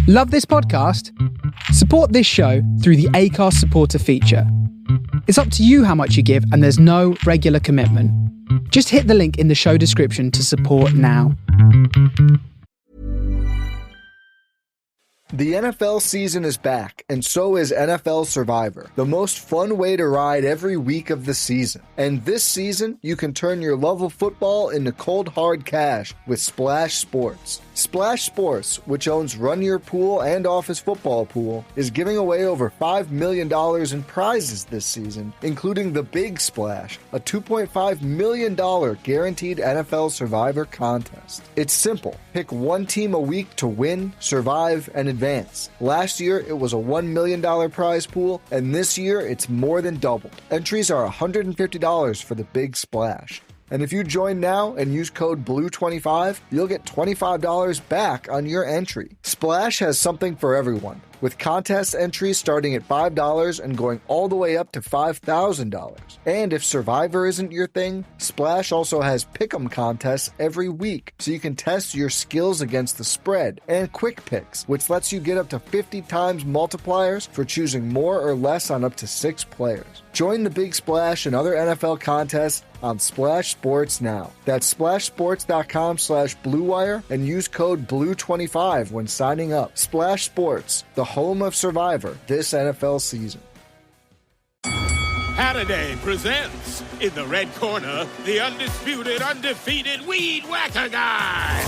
Love this podcast? Support this show through the Acast supporter feature. It's up to you how much you give, and there's no regular commitment. Just hit the link in the show description to support now. The NFL season is back, and so is NFL Survivor, the most fun way to ride every week of the season. And this season, you can turn your love of football into cold hard cash with Splash Sports. Splash Sports, which owns Run Your Pool and Office Football Pool, is giving away over $5 million in prizes this season, including the Big Splash, a $2.5 million guaranteed NFL Survivor contest. It's simple. Pick one team a week to win, survive, and advance. Last year, it was a $1 million prize pool, and this year, it's more than doubled. Entries are $150 for the Big Splash. And if you join now and use code BLUE25, you'll get $25 back on your entry. Splash has something for everyone, with contest entries starting at $5 and going all the way up to $5,000. And if Survivor isn't your thing, Splash also has pick'em contests every week, so you can test your skills against the spread, and Quick Picks, which lets you get up to 50 times multipliers for choosing more or less on up to 6 players. Join the Big Splash and other NFL contests on Splash Sports now. That's splashsports.com/BlueWire and use code BLUE25 when signing up. Splash Sports, the home of Survivor this NFL season. Halliday presents, in the red corner, the undisputed, undefeated Weed Whacker Guy.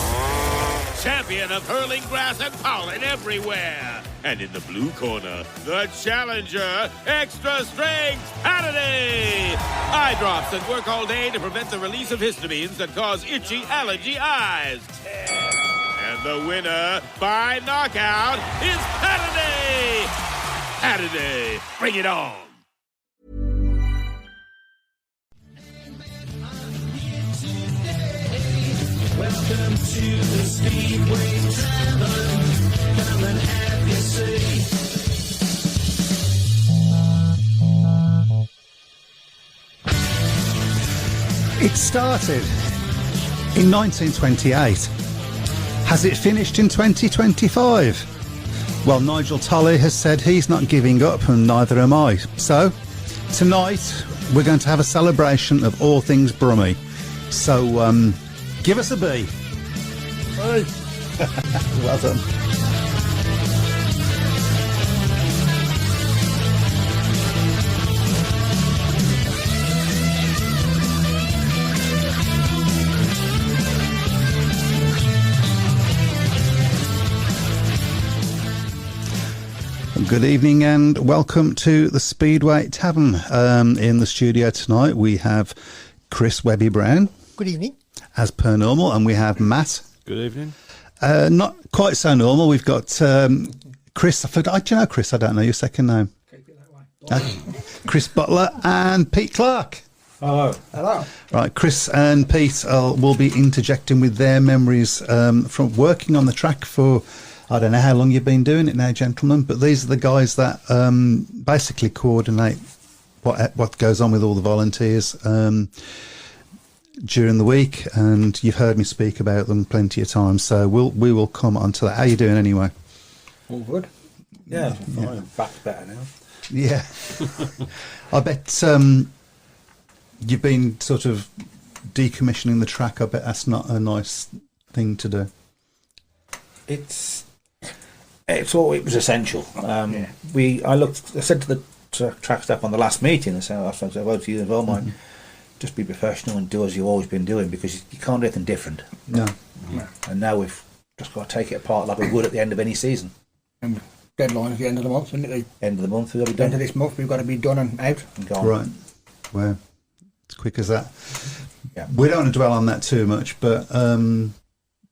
Champion of hurling grass and pollen everywhere. And in the blue corner, the challenger, extra strength Halliday. Eye drops that work all day to prevent the release of histamines that cause itchy allergy eyes. And the winner by knockout is Halliday. Halliday, bring it on. Welcome to the Speedway Tavern. Come and have your say. It started in 1928. Has it finished in 2025? Well, Nigel Tolley has said he's not giving up, and neither am I. So, tonight, we're going to have a celebration of all things Brummie. So, give us a B. Hey. Well done. Good evening and welcome to the Speedway Tavern. In the studio tonight we have Chris Webby-Browne. Good evening. As per normal, and we have Matt. Good evening. Not quite so normal. We've got Chris. Do you know Chris? I don't know your second name. Keep it that way. Chris Butler and Pete Clark. Hello. Hello. Right, Chris and Pete will be interjecting with their memories from working on the track for, I don't know how long you've been doing it now, gentlemen, but these are the guys that basically coordinate what goes on with all the volunteers during the week, and you've heard me speak about them plenty of times, so we will come on to that. How are you doing anyway? All good. Yeah, fine. Back's better now. Yeah. I bet you've been sort of decommissioning the track. I bet that's not a nice thing to do. It was essential. I said to the track staff on the last meeting, I said, well, to you as well, mate, just be professional and do as you've always been doing, because you can't do anything different. No. And now we've just got to take it apart like we would at the end of any season. And deadline is the end of the month, isn't it? End of the month, we've got to be The end done. of this month, we've got to be done and out. And gone. Right. Well, as quick as that. Yeah. We don't want to dwell on that too much, but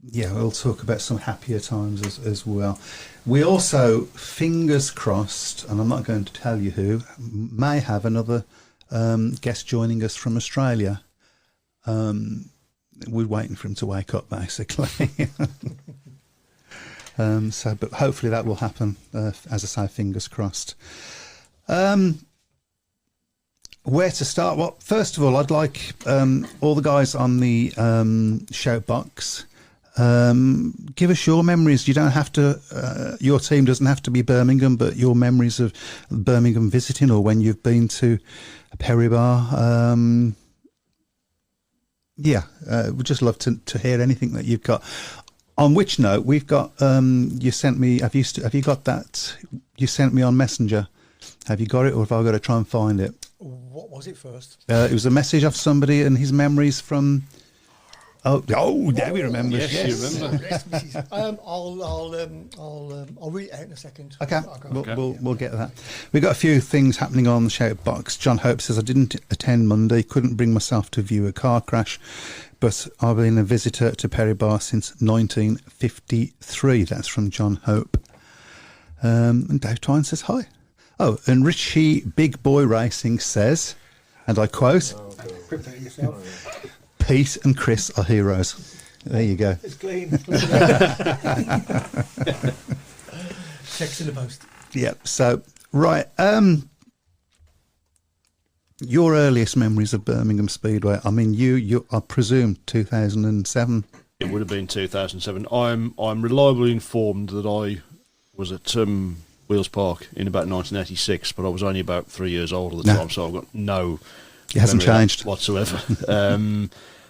yeah, we'll talk about some happier times as well. We also, fingers crossed, and I'm not going to tell you who, may have another guest joining us from Australia. We're waiting for him to wake up, basically. But hopefully that will happen. As I say, fingers crossed. Where to start? Well, first of all, I'd like all the guys on the shout box Give us your memories. You don't have to. Your team doesn't have to be Birmingham, but your memories of Birmingham visiting, or when you've been to Perry Bar. We'd just love to hear anything that you've got. On which note, we've got. You sent me. Have you got that? You sent me on Messenger. Have you got it, or have I got to try and find it? What was it first? It was a message of somebody and his memories from. Oh, now we remember. Yes, you remember. Yes, Mrs. I'll read it out in a second. Okay, we'll get to that. We've got a few things happening on the shout box. John Hope says, I didn't attend Monday, couldn't bring myself to view a car crash, but I've been a visitor to Perry Bar since 1953. That's from John Hope. And Dave Twine says hi. Oh, and Richie Big Boy Racing says, and I quote, Prepare yourself. Pete and Chris are heroes. There you go. It's clean. Checks in the post. Yep. So, right. Your earliest memories of Birmingham Speedway. I mean, you I presume 2007. It would have been 2007. I'm reliably informed that I was at Wheels Park in about 1986, but I was only about 3 years old at the time, so I've got no. It hasn't changed whatsoever.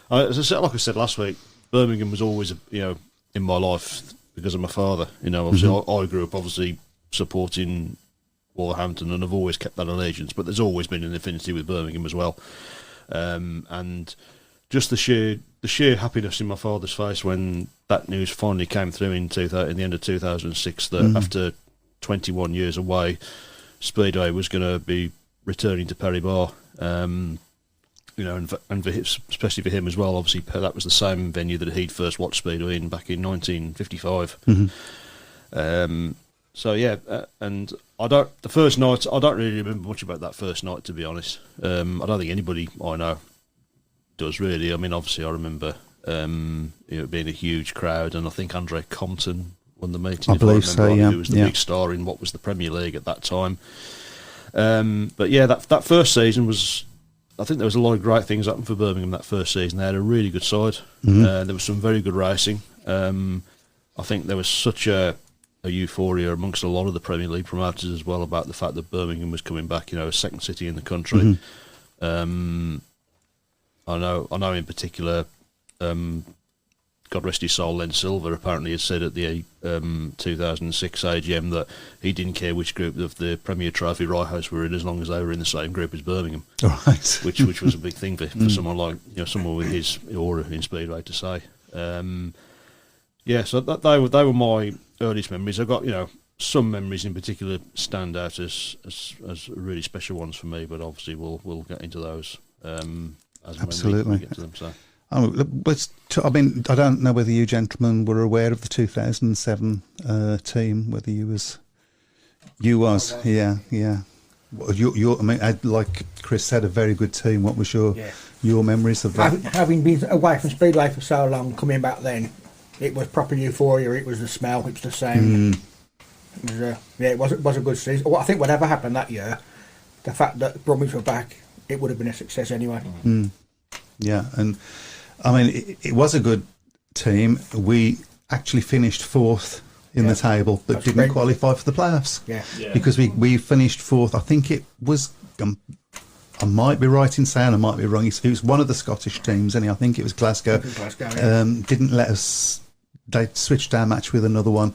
As like I said last week, Birmingham was always, in my life because of my father. Obviously, I grew up obviously supporting Wolverhampton, and I've always kept that allegiance. But there's always been an affinity with Birmingham as well, and just the sheer happiness in my father's face when that news finally came through in the end of 2006 that after 21 years away, Speedway was going to be returning to Perry Bar. And for especially for him as well, obviously that was the same venue that he'd first watched Speedway in back in 1955. And the first night, I don't really remember much about that first night, to be honest. I don't think anybody I know does really. I mean, obviously I remember it being a huge crowd, and I think Andre Compton won the meeting. I believe so, yeah. Who was the big star in what was the Premier League at that time. But yeah, that first season was. I think there was a lot of great things happened for Birmingham that first season. They had a really good side. There was some very good racing. I think there was such a euphoria amongst a lot of the Premier League promoters as well about the fact that Birmingham was coming back. A second city in the country. I know in particular. God rest his soul, Len Silver apparently has said at the 2006 AGM that he didn't care which group of the Premier Trophy Ryehouse were in as long as they were in the same group as Birmingham. Right. Which was a big thing for someone like someone with his aura in Speedway to say. So they were my earliest memories. I've got some memories in particular stand out as really special ones for me, but obviously we'll get into those as absolutely when we get to them. So. I don't know whether you gentlemen were aware of the 2007 team. Whether you was, yeah. Like Chris said, a very good team. What was your memories of that? Having been away from Speedway for so long, coming back then, it was proper euphoria. It was the smell. It was the sound. It was a good season. I think whatever happened that year, the fact that Brummies were back, it would have been a success anyway. Yeah, and I mean, it was a good team. We actually finished fourth in the table, but didn't qualify for the playoffs. Yeah. Because we finished fourth. I think it was. I might be right in saying, I might be wrong. It was one of the Scottish teams, and I think it was Glasgow. Didn't let us. They switched our match with another one,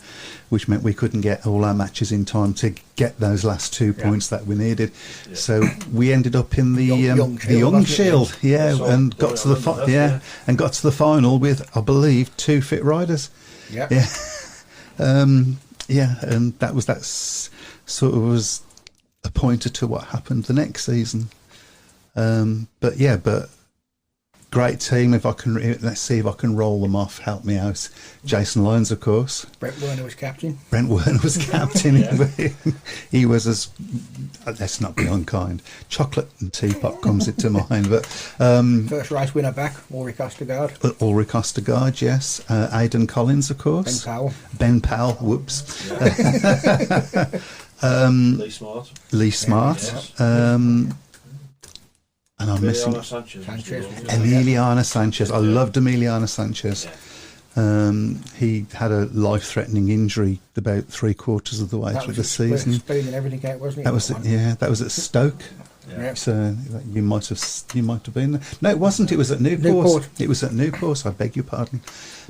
which meant we couldn't get all our matches in time to get those last 2 points that we needed. Yeah. So we ended up in the Young Shield, and got to the and got to the final with, I believe, 2 fit riders. Yeah, and that sort of was a pointer to what happened the next season. But great team. If I can, let's see if I can roll them off. Help me out. Jason Lyons, of course. Brent Werner was captain. He was as. Let's not be unkind. Chocolate and teapot comes into mind. But first race winner back, Ulrich Ostergaard, yes. Aidan Collins, of course. Ben Powell. Whoops. Lee Smart. Yes. And I'm missing Sanchez. Emiliana Sanchez. I loved Emiliana Sanchez. He had a life-threatening injury about 3/4 of the way through the season. Speed and everything out, wasn't it? That was it. Yeah, that was at Stoke. Yeah. So you might have been there. No, it wasn't. It was at Newport. It was at Newport. I beg your pardon.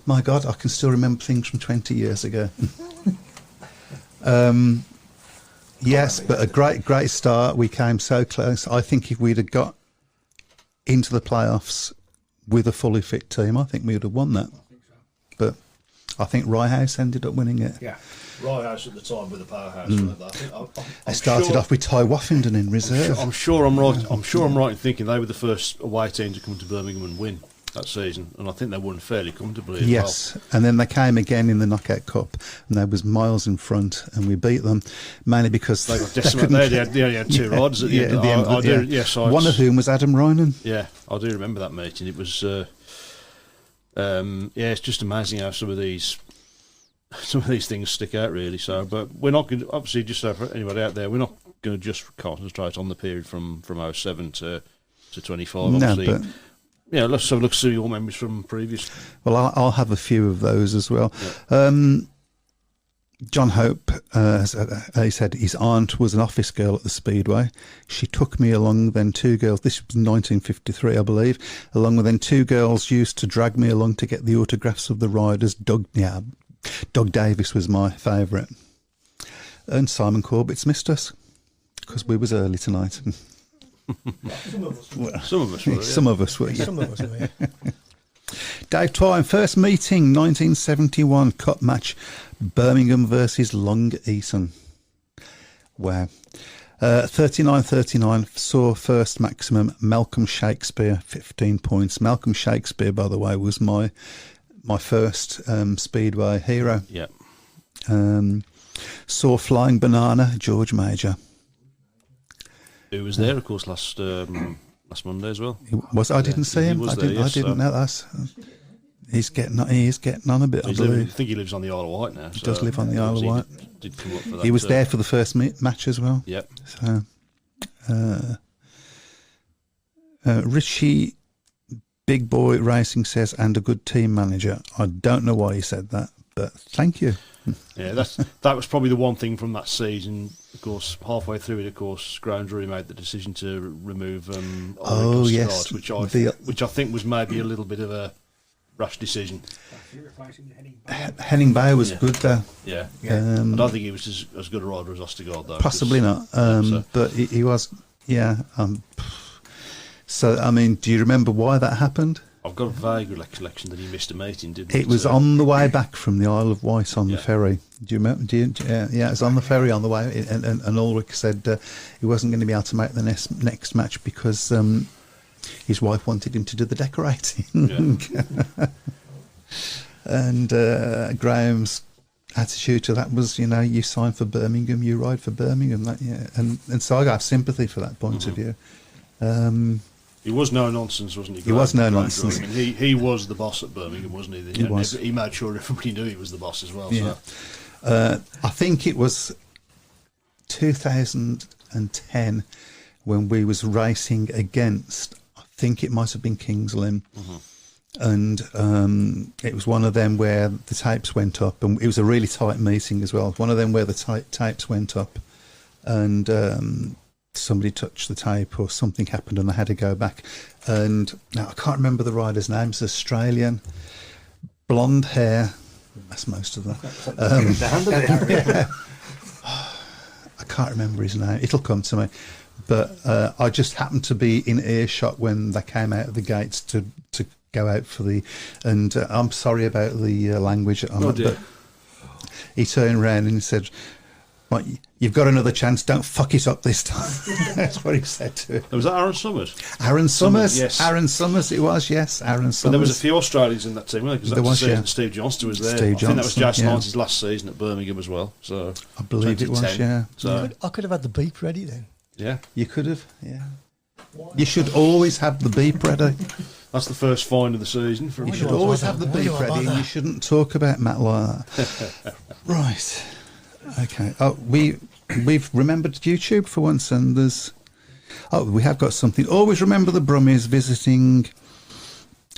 My God, I can still remember things from 20 years ago. Yes, but a great start. We came so close. I think if we'd have got into the playoffs with a fully fit team, I think we would have won that. But I think Ryehouse ended up winning it. Yeah. Ryehouse at the time with the powerhouse. They started off with Ty Woffington in reserve. I'm sure I'm right. I'm sure I'm right in thinking they were the first away team to come to Birmingham and win that season, and I think they won fairly comfortably as yes, well. And then they came again in the knockout cup, and they was miles in front, and we beat them mainly because they got decimated. They only had two riders at the end. Yes, one of whom was Adam Rynan. Yeah, I do remember that meeting. It was, it's just amazing how some of these things stick out, really. So, but we're not going to, obviously, just so for anybody out there, we're not going to just concentrate on the period from 07 to 25. No, obviously. but yeah, let's have a look through your memories from previous. Well, I'll have a few of those as well. Yeah. John Hope, he said his aunt was an office girl at the Speedway. She took me along, then two girls, this was 1953, I believe, along with then two girls used to drag me along to get the autographs of the riders. Doug Davis was my favourite. And Simon Corbett's missed us, because we was early tonight. Some of us were. Some of us were, yeah. Dave Twine, first meeting, 1971, cup match, Birmingham versus Long Eaton. Wow. 39-39, saw first maximum, Malcolm Shakespeare, 15 points. Malcolm Shakespeare, by the way, was my first Speedway hero. Yeah. Saw Flying Banana, George Major. Who was there, of course, last Monday as well. I didn't see him. I didn't know that. He's getting on a bit, I believe. I think he lives on the Isle of Wight now. He does live on the Isle of Wight. Did come up for that. He was there for the first match as well. Yep. So, Richie Big Boy Racing says, and a good team manager. I don't know why he said that, but thank you. Yeah, that was probably the one thing from that season. Of course, halfway through it, Graham Drury made the decision to remove yes, which I think was maybe a little bit of a rash decision. Henning Bay was good there. Yeah. I don't think he was as good a rider as Ostergaard, though. Possibly not, but he was. Yeah. So, I mean, do you remember why that happened? I've got a vague recollection that he missed a meeting, didn't he? It was on the way back from the Isle of Wight on the ferry. Do you remember? Yeah, it was on the ferry on the way, and Ulrich said he wasn't going to be able to make the next match because his wife wanted him to do the decorating. Yeah. And Graham's attitude to that was, you sign for Birmingham, you ride for Birmingham. And so I have sympathy for that point of view. He was no nonsense, wasn't he? He was no nonsense. He was the boss at Birmingham, wasn't he? He was. He made sure everybody knew he was the boss as well. Yeah. So. I think it was 2010 when we was racing against, I think it might have been Kings Lynn. And it was one of them where the tapes went up, and it was a really tight meeting as well. One of them where the tapes went up, and somebody touched the tape or something happened and I had to go back. And now I can't remember the rider's name. It's Australian, blonde hair. That's most of them. Yeah. I can't remember his name. It'll come to me. But I just happened to be in earshot when they came out of the gates to go out for the... And I'm sorry about the language. But he turned around and he said... Well, you've got another chance. Don't fuck it up this time. That's what he said to him. Was that Aaron Summers? Aaron Summers. Yes. Aaron Summers. It was, yes. Aaron Summers. But there was a few Australians in that team, wasn't there? Because yeah. Steve Johnston was there. Steve I think that was Johnston, Jason Hardy's last season at Birmingham as well. So I believe it was, yeah. So I could have had the beep ready then. Yeah. You could have, yeah. You should always have the beep ready. That's the first find of the season. You should always have the beep ready, and you shouldn't talk about Matt like that. Right. Okay. Oh, we've remembered YouTube for once, and we have got something. Always remember the Brummies visiting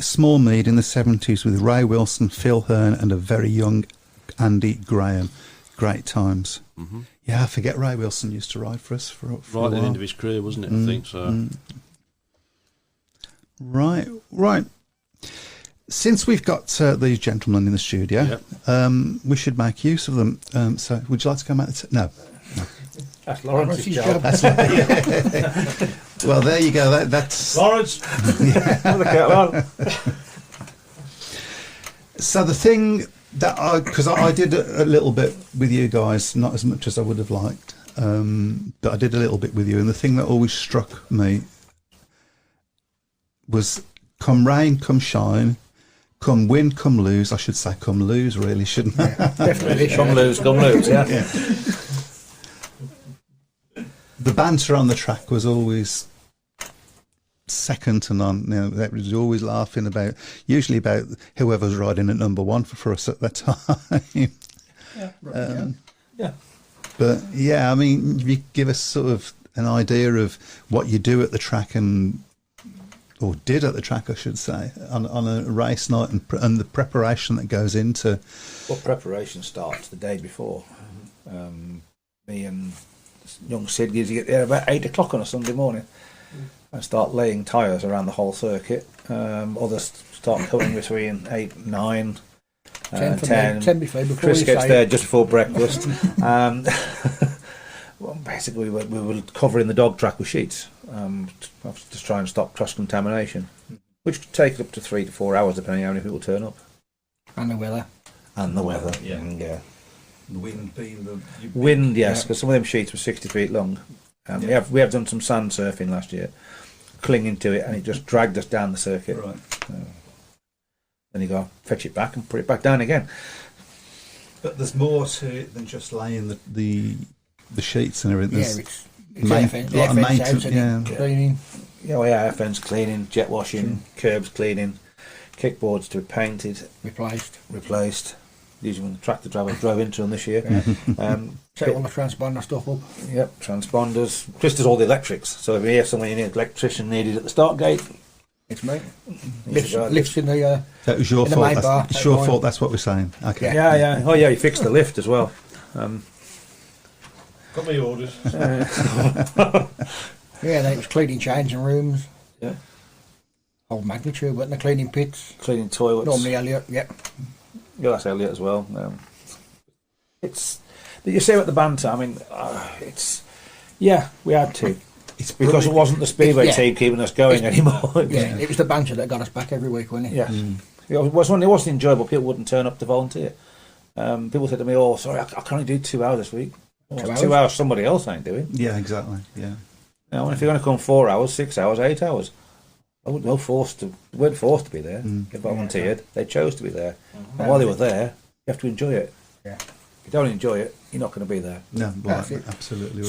Small Mead in the 70s with Ray Wilson, Phil Hearn, and a very young Andy Graham. Great times. Mm-hmm. Yeah, I forget Ray Wilson used to ride for us for Right a at while. the end of his career, wasn't it? I think so. Right. Since we've got these gentlemen in the studio, we should make use of them. So, would you like to come out? No. That's Lawrence's job. Well, there you go. That's Lawrence. So the thing that because I did a little bit with you guys, not as much as I would have liked, but I did a little bit with you, and the thing that always struck me was come rain, come shine, come win, come lose. I should say come lose, really, shouldn't I? Yeah, definitely. Come lose, yeah. The banter on the track was always second to none. You know, that was always laughing usually about whoever's riding at number one for us at that time. Yeah. But yeah, I mean, you give us sort of an idea of what you do at the track or did at the track, I should say, on a race night and the preparation that goes into. Well, preparation starts the day before. Me and young Sid gives you get there about 8 o'clock on a Sunday morning and start laying tyres around the whole circuit. Others start coming between 8, 9, 10. 10 before Chris gets there just before breakfast. Well, basically, we were covering the dog track with sheets to try and stop cross contamination, which could take up to 3 to 4 hours depending on how many people turn up. And the weather. Yeah. Yeah. The wind being the wind, yes, because some of them sheets were 60 feet long. We have done some sand surfing last year, clinging to it, and it just dragged us down the circuit. Right. Then you go fetch it back and put it back down again. But there's more to it than just laying the sheets and everything. Yeah, it's air fence out and cleaning. Air fence cleaning, jet washing, curbs cleaning, kickboards to be painted, replaced. Usually when the tractor driver drove into them this year. Set all the transponder stuff up. Yep, transponders. Chris does all the electrics. So if you hear somewhere you need an electrician needed at the start gate, it's me. Lifts in the that was your fault. It's your fault. That's what we're saying. Okay. Yeah. Oh yeah, he fixed the lift as well. Got my orders. Yeah, then it was cleaning changing rooms. Yeah. Whole magnitude, but the cleaning pits. Cleaning toilets. Normally Elliot, Yeah, that's Elliot as well. It's you say about the banter. I mean, we had to. It's because it wasn't the speedway team keeping us going anymore. It was the banter that got us back every week, wasn't it? Yeah, it wasn't enjoyable. People wouldn't turn up to volunteer. People said to me, "Oh, sorry, I can only do 2 hours this week." Well, 2 hours somebody else ain't doing. Yeah, exactly. Yeah. Now, if you're going to come 4 hours, 6 hours, 8 hours, we weren't forced to be there. They volunteered. They chose to be there. And while they were there, you have to enjoy it. Yeah. If you don't enjoy it, you're not going to be there. No, absolutely.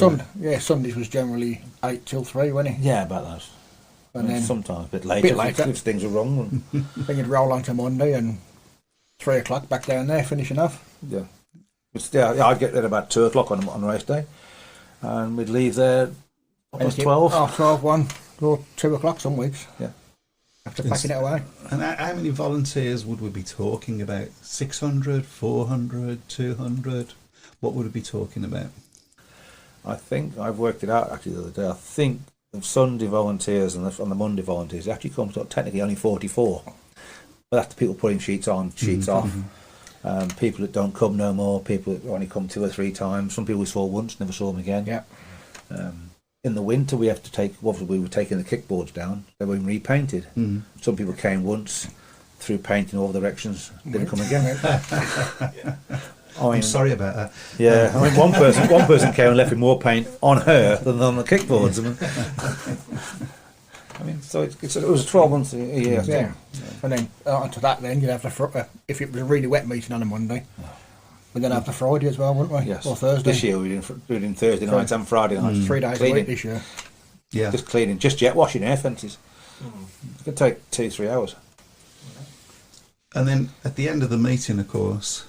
Sundays was generally 8 till 3, wasn't it? Yeah, about that. And then sometimes a bit later. If things are wrong. Then you'd roll on to Monday and 3 o'clock back down there, finishing off. Yeah. I'd get there about 2 o'clock on race day, and we'd leave there almost 12. 12, 1 or 2 o'clock some weeks. Yeah. After packing it away. And how many volunteers would we be talking about? 600, 400, 200? What would we be talking about? I think I've worked it out actually the other day. I think the Sunday volunteers and the Monday volunteers actually comes to technically only 44. But that's the people putting sheets on, sheets off. People that don't come no more, people that only come 2 or 3 times. Some people we saw once, never saw them again. Yeah. In the winter, we have to take. Obviously, we were taking the kickboards down. They were repainted. Some people came once, threw paint in all directions, didn't come again. I'm sorry about that. Yeah, I mean, one person came and left with more paint on her than on the kickboards. I mean, so it was 12 months a year. Yeah. And then onto that, then you'd have if it was a really wet meeting on a Monday. We're going to have the Friday as well, wouldn't we? Yes. Or Thursday. This year we're doing Thursday nights and Friday nights. 3 days cleaning. a week this year. Yeah. Just cleaning, just jet washing air fences. It could take 2-3 hours. And then at the end of the meeting, of course,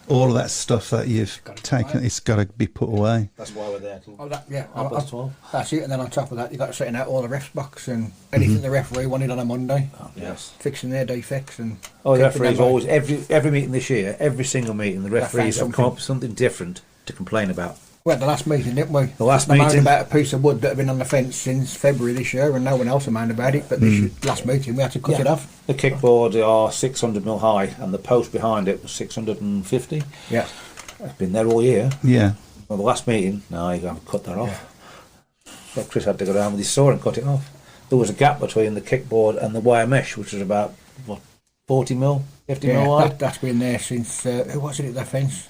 all of that stuff that you've taken, it's got to be put away. That's why we're there. Oh, that, yeah. 12. That's it. And then on top of that, you've got to setting out all the refs box and anything the referee wanted on a Monday. Oh, yes. Fixing their defects and. Oh, the referees always every meeting this year, every single meeting, the referees have come up with something different to complain about. We had the last meeting, didn't we? The last they meeting moaned about a piece of wood that had been on the fence since February this year, and no one else had moaned about it. But this last meeting, we had to cut it off. The kickboard are 600mm high, and the post behind it was 650. Yeah, it's been there all year. Yeah. Well, the last meeting, no, you have to cut that off. So Chris had to go down with his saw and cut it off. There was a gap between the kickboard and the wire mesh, which was about 40mm, 50mm wide. That's been there since who was it at the fence?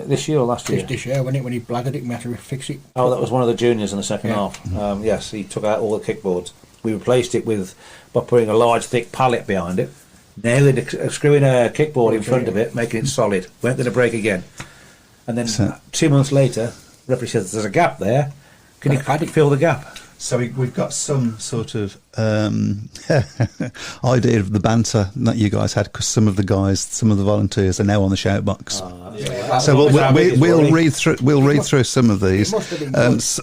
This year or last year? This year, when he blathered it, we had to fix it. Oh, that was one of the juniors in the second half. Yes, he took out all the kickboards. We replaced it by putting a large, thick pallet behind it, nailing screwing a kickboard in front of it, making it solid. Weren't going to break again. And then 2 months later, the referee says there's a gap there. Can you fill the gap? So we've got some sort of idea of the banter that you guys had, because some of the volunteers are now on the shout box. So we'll read through some of these. Because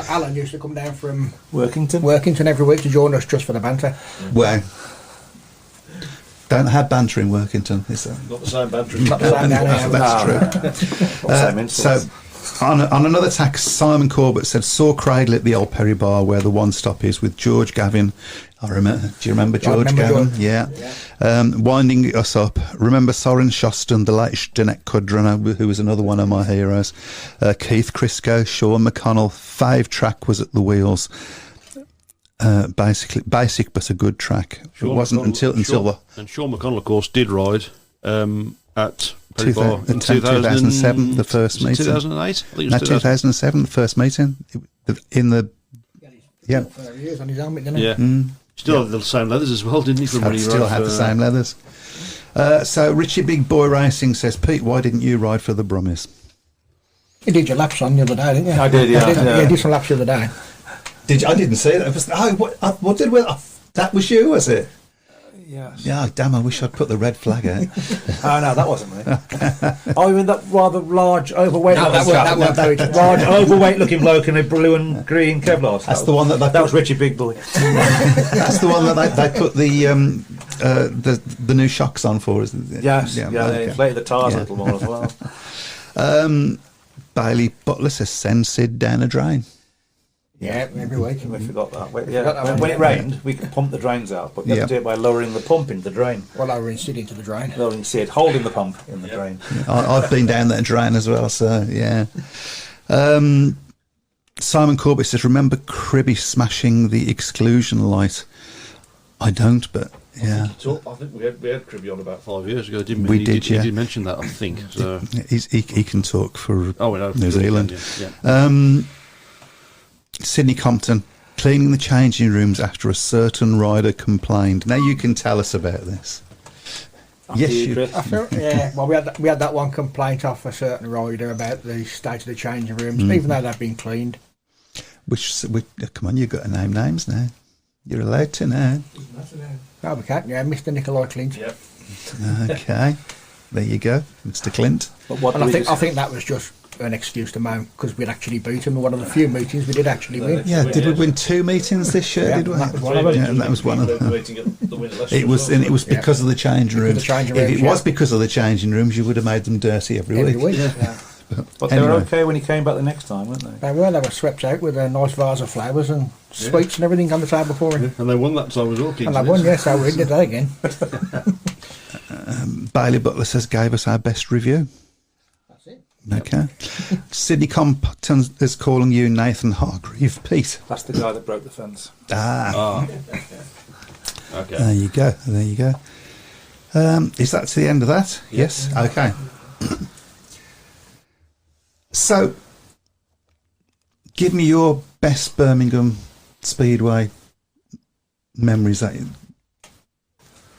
Alan used to come down from Workington every week to join us just for the banter. Well, don't have banter in Workington. Is that? Not the same banter. Not the same That's true. So. On another tack, Simon Corbett said, saw Cradle at the Old Perry Bar where the one stop is with George Gavin. I remember. Do you remember George Gavin? George. Yeah. Winding us up. Remember Soren Shoston, the late Janet Cudrunner, who was another one of my heroes. Keith Crisco, Sean McConnell. Fave track was at the wheels. Basic but a good track. It wasn't until and Sean McConnell, of course, did ride at Perry Bar in 2007, the first meeting. 2008? I think it was 2007, the first meeting. Years on his helmet, didn't he? Yeah. Still had the same leathers as well, didn't he? Still had the same leathers. So Richie Big Boy Racing says, Pete, why didn't you ride for the Brummies? You did your laps on the other day, didn't you? I did, yeah. You did some laps the other day. I didn't see that. What did we? That was you, was it? Yes. Yeah, damn, I wish I'd put the red flag out. Oh, no, that wasn't me. Oh, you mean that rather large, overweight... large, overweight looking bloke in a blue and green Kevlar. That's the one that was Richie Big Boy. That's the one that they put the new shocks on for, isn't it? Yes, they inflated the tyres a little more as well. Bailey Butler says, send Sid down a drain. Yeah, every week. We forgot that. When it rained, we could pump the drains out, but you have to do it by lowering the pump into the drain. Well, lowering Sid into the drain. Lowering Sid, holding the pump in the drain. I've been down that drain as well, so yeah. Simon Corbett says, remember Cribby smashing the exclusion light? I don't, but yeah. I think we had Cribby on about 5 years ago, didn't we? We did, yeah. He did mention that, I think. So. He can talk for New Zealand. Yeah. Sydney Compton, cleaning the changing rooms after a certain rider complained. Now you can tell us about this. Yes, you. Well, we had that one complaint off a certain rider about the state of the changing rooms, even though they've been cleaned. Come on, you've got to name names now. You're allowed to now. Oh, we can. Yeah, Mr. Nikolai Clint. Yep. Okay, there you go, Mr. Clint. And I think that was just an excuse to moan because we'd actually beat him in one of the few meetings we did actually win. Yeah, did we win 2 meetings this year? Did we? That was one of them. Yeah, and that was one of them. It was because of the changing rooms. If it was because of the changing rooms, you would have made them dirty every week. Yeah. But they were okay when he came back the next time, weren't they? They were swept out with a nice vase of flowers and sweets and everything on the table for him. And they won that time as well, Kings. And they won, yes, so we did that again. Bailey Butler says, gave us our best review. That's it. Okay. Sydney Compton is calling you Nathan Hargreave. Pete. That's the guy that broke the fence. Okay. There you go. Is that to the end of that? Yes. Okay. So, give me your best Birmingham Speedway memories, and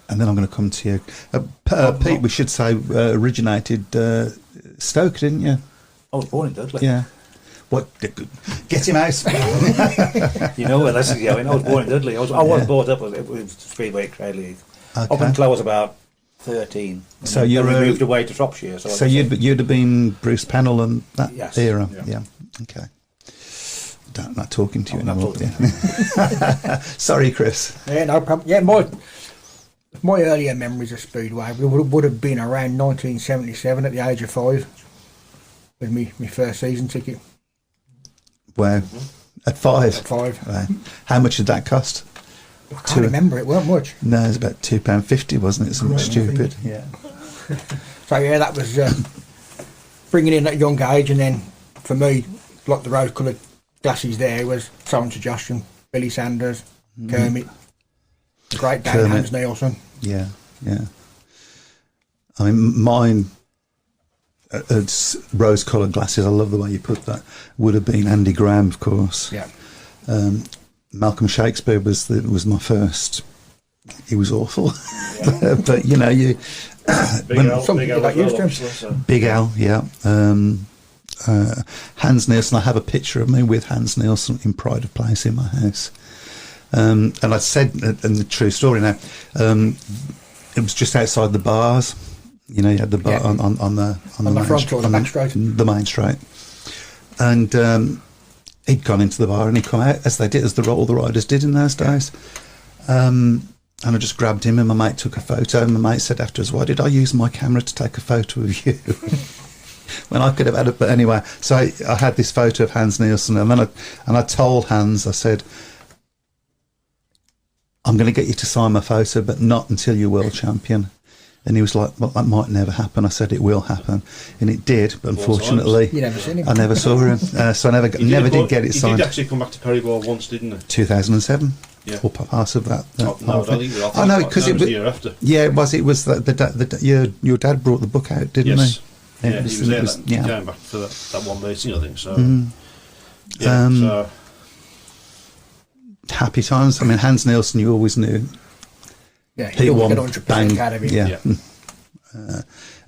then I'm going to come to you. Pete, we should say, originated Stoke, didn't you? I was born in Dudley. Yeah. What? Get him out. You know where this is going. I was born in Dudley. I was brought up with Speedway at Cradley. Okay. Up until I was about 13. So And you then were- we moved away to Shropshire. So you'd have been Bruce Pennell and that Yes. era. Yeah. Yeah. Okay. I'm not talking to you I'm not anymore. talking Yeah. Sorry, Chris. Yeah, no problem. Yeah, my earlier memories of Speedway would have been around 1977 at the age of 5 with me first season ticket. Wow. At 5. At 5. Right. How much did that cost? I can't remember, it weren't much. No, it was about £2.50, wasn't it? Something Right, I stupid. think. Yeah. So yeah, that was bringing in at a young age, and then for me, like the rose-coloured glasses there was Soren Suggestion, Billy Sanders, Kermit, the great Dane Kermit. Hans Nielsen. Yeah, yeah. I mean, mine, rose-coloured glasses, I love the way you put that, would have been Andy Graham, of course. Yeah. Malcolm Shakespeare was my first. He was awful. but you know, you... Big when- Al, some Big people Al as got used well, to him. obviously, so. Big Al, yeah. Hans Nielsen, I have a picture of me with Hans Nielsen in pride of place in my house. And I said, and the true story now, it was just outside the bars. You know, you had the bar Yeah. on the main front or the back straight? The main straight. And he'd gone into the bar and he'd come out, as all the riders did in those days. And I just grabbed him and my mate took a photo, and my mate said afterwards, "Why did I use my camera to take a photo of you?" When I could have had it. But anyway, so I had this photo of Hans Nielsen, and then I told Hans, I said, "I'm going to get you to sign my photo, but not until you're world champion." And he was like, "Well, that might never happen." I said, "It will happen," and it did. But unfortunately, You never seen him. I never saw him, so I never did get it signed. He did actually come back to Perrybar once, didn't he? 2007. Yeah. Or part of that. No, I don't think it was. I know, because it it was was the year after. Yeah, it was. It was your dad brought the book out, didn't Yes. he? Yeah, he was there. He yeah. came back for that one meeting, I think. So, Mm. Happy times. I mean, Hans Nielsen, you always knew. Yeah, He you won, get 100% bang, out of him. yeah.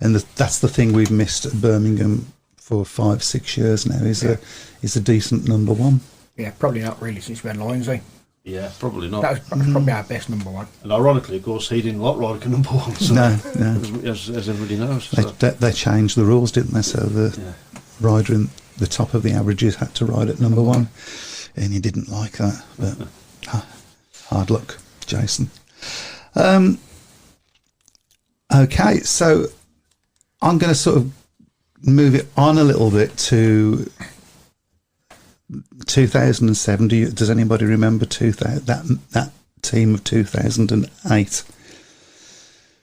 And that's the thing we've missed at Birmingham for 5-6 years now. Is a decent number one. Yeah, probably not really since we had Lindsay. yeah, probably not. That was probably our best number one. And ironically, of course, he didn't like riding number one. So No. as everybody knows. So. They changed the rules, didn't they? So the rider in the top of the averages had to ride at number one, and he didn't like that. But hard luck, Jason. Okay, so I'm going to sort of move it on a little bit to 2007. Does anybody remember that team of 2008?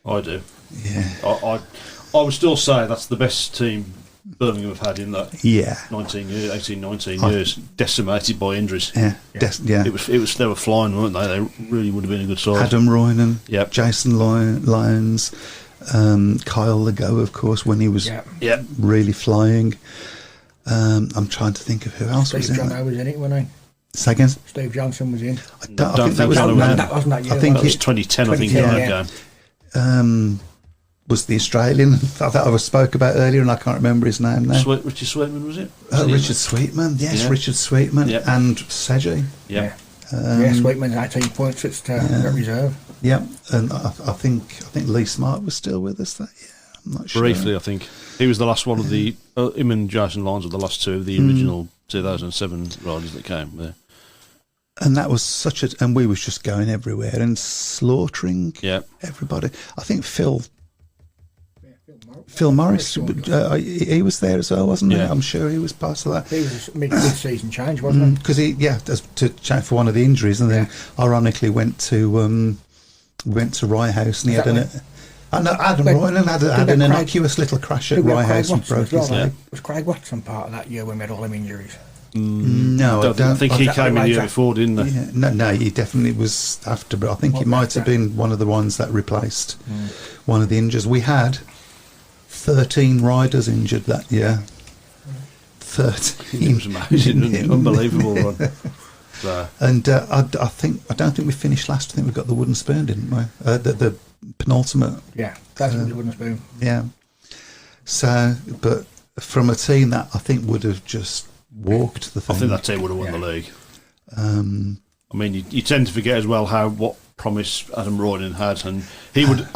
I do. Yeah. I would still say that's the best team Birmingham have had in that Yeah. 19 years, decimated by injuries. Yeah. Yeah. It was they were flying, weren't they? They really would have been a good side. Adam Roynan, Yep. Jason Lyons, Kyle Legault, of course, when he was Yeah. really flying. I'm trying to think of who else was Steve in Johnson that. was in it, wasn't Say again? he? Steve Johnson was in. I think Don't that think was Johnson no, was in. That wasn't that year. I think That was it 2010, I think, 2010, in that yeah. game. was the Australian that I spoke about earlier, and I can't remember his name now. Richard Sweetman, was it? Richard Sweetman, yes, Yeah. Richard Sweetman, Yep. and Seji. Yeah. Yeah, Sweetman's 18 points. It's at reserve. Yeah, and I think Lee Smart was still with us that year. I'm not sure. Briefly, I think. He was the last one of the... him and Jason Lyons were the last two of the original 2007 riders that came there. And that was and we was just going everywhere and slaughtering everybody. I think Phil Morris, he was there as well, wasn't he? Yeah. I'm sure he was part of that. He was a mid-season change, wasn't Because to check for one of the injuries, and then ironically went to Rye House, and he had Adam Roynan had an innocuous little crash he? at Rye House and Watson broke as well, his leg. Was Craig Watson part of that year when we had all them injuries? No, I think he came in the year before, didn't he? Yeah, no, he definitely was after, but I think he might have been one of the ones that replaced one of the injuries. We had 13 riders injured that year. 13. It was amazing, wasn't it? Unbelievable run. So. And I don't think we finished last. I think we got the wooden spoon, didn't we? The penultimate. Yeah, that's the wooden spoon. Yeah. So, but from a team that I think would have just walked the thing. I think that team would have won the league. I mean, you tend to forget as well what promise Adam Roynan had, and he would.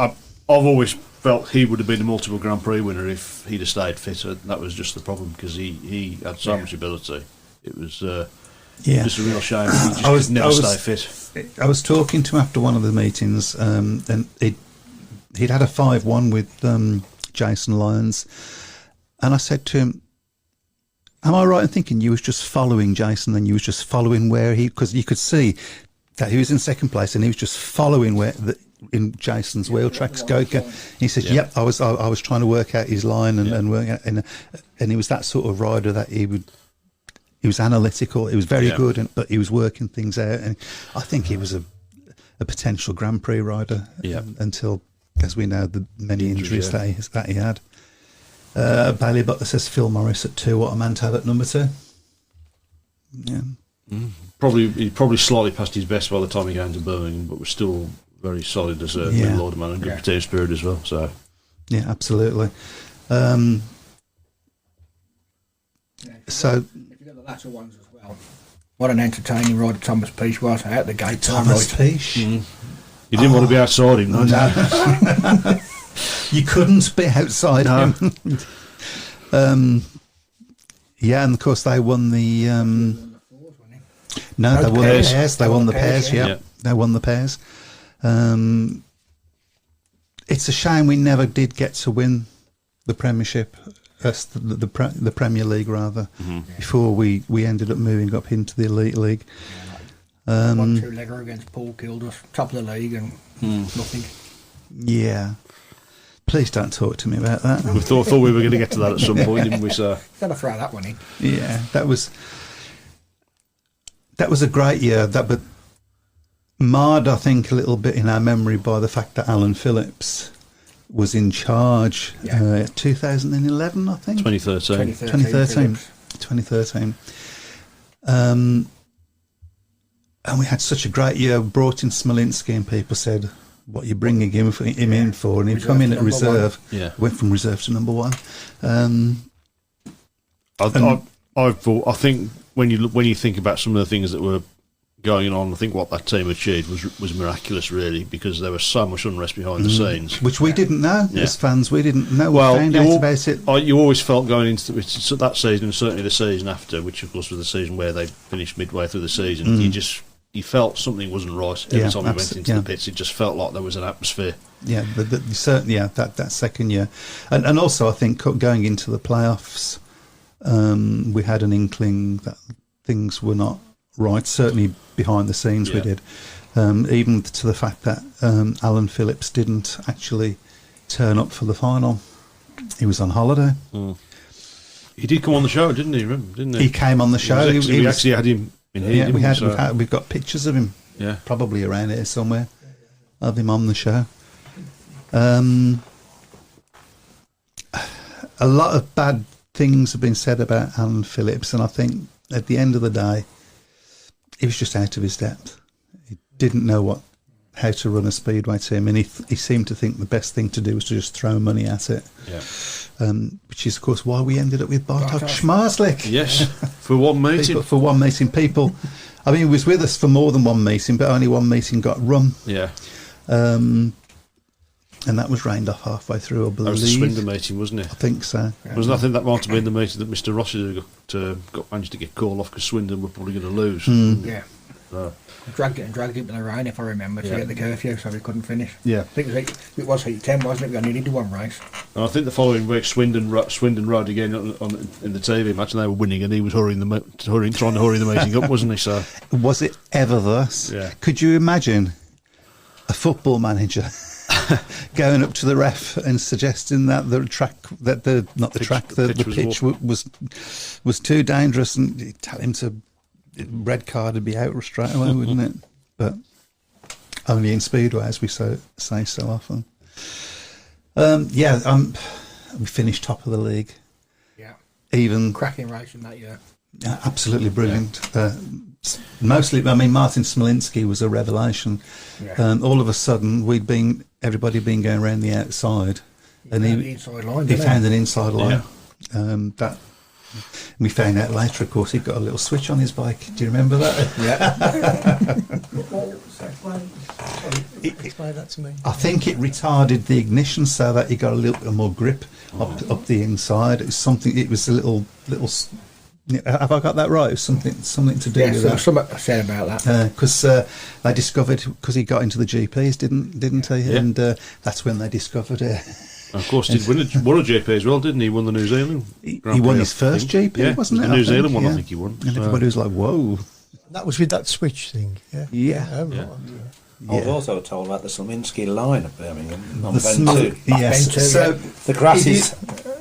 I've always felt he would have been a multiple Grand Prix winner if he'd have stayed fit. That was just the problem because he had so much ability. It was just a real shame. He just never stay fit. I was talking to him after one of the meetings, and he'd had a 5-1 with Jason Lyons, and I said to him, "Am I right in thinking you was just following Jason and you was just following where he? Because you could see that he was in second place and he was just following where in Jason's wheel tracks go." He said, "Yep, I was trying to work out his line and work out, and he was that sort of rider that he was analytical. He was very good, but he was working things out. And I think he was a potential Grand Prix rider until, as we know, the many injuries that he had." Bailey Butler says Phil Morris at 2. What a man to have at number 2. Yeah, he probably slightly passed his best by the time he came to Birmingham, but was still very solid as a middle order man and good team spirit as well. So yeah, absolutely. So if you got the latter ones as well, what an entertaining rider Thomas Peace was out the gate. Thomas Peace. You didn't want to be outside him, no. You couldn't be outside him. Yeah, and of course they won the. They won the pairs. They won the pairs. Yeah, they won the pairs. It's a shame we never did get to win the Premiership, the Premier League rather, before we ended up moving up into the Elite League. 1-2-legger against Paul Kilders, top of the league, and nothing. Yeah. Please don't talk to me about that. We thought we were going to get to that at some point, didn't we, sir? Gotta throw that one in. Yeah, that was a great year. But marred, I think, a little bit in our memory by the fact that Alan Phillips was in charge. 2011, I think. 2013. And we had such a great year. Brought in Smolinski, and people said, "What are you bringing him in for?" And he'd come in at reserve. Went from reserve to number 1. I think when you think about some of the things that were going on, I think what that team achieved was miraculous, really, because there was so much unrest behind the scenes, which we didn't know as fans. We didn't know. Well, we found out about it. You always felt going into that season, and certainly the season after, which of course was the season where they finished midway through the season. You felt something wasn't right every time we went into the pits. It just felt like there was an atmosphere. Yeah, certainly. Yeah, that second year, and also I think going into the playoffs, we had an inkling that things were not right. Certainly behind the scenes, we did. Even to the fact that Alan Phillips didn't actually turn up for the final. He was on holiday. He did come on the show, didn't he? Didn't he? He came on the show. We actually had him. We've got pictures of him. Yeah, probably around here somewhere of him on the show. A lot of bad things have been said about Alan Phillips, and I think at the end of the day, he was just out of his depth. He didn't know how to run a speedway team, and he seemed to think the best thing to do was to just throw money at it. Yeah. Which is, of course, why we ended up with Bartosz Schmarslik. Yes, for one meeting. For one meeting, people. I mean, he was with us for more than one meeting, but only one meeting got run. Yeah. And that was rained off halfway through, I believe. That was the Swindon meeting, wasn't it? I think so. I think that might have been the meeting that Mr. Rossi managed to get called off because Swindon were probably going to lose. Yeah. Dragged it into the rain, if I remember, to get the curfew, so we couldn't finish. Yeah. I think it was heat 10, wasn't it? We only needed one race. And I think the following week, Swindon rode again in the TV match, and they were winning, and he was trying to hurry the meeting up, wasn't he? So was it ever thus? Yeah. Could you imagine a football manager going up to the ref and suggesting that the pitch was too dangerous, and he'd tell him to red card would be out straight away, wouldn't it? But only in speedway, as we say so often. We finished top of the league. Yeah, even cracking racing that year. Yeah, absolutely brilliant. Mostly, I mean, Martin Smolinski was a revelation. Yeah. All of a sudden, everybody been going around the outside, and he found an inside line. We found out later, of course, he'd got a little switch on his bike. Do you remember that? Explain that to me. I think it retarded the ignition so that he got a little bit more grip up the inside. It was something. It was a little. Have I got that right? It was something to do with that. Something I said about that. Because they discovered, because he got into the GPs, didn't he? Yeah. And that's when they discovered it. Of course, he won a GP as well, didn't he? He won the New Zealand. He won his first GP, wasn't it? The New Zealand one, I think he won. And everybody was like, "Whoa!" That was with that switch thing. Yeah. Yeah. Oh, right, Yeah. I was also told about the Solinsky line at Birmingham on The bend 2. Yes. Bend 2, So The grass is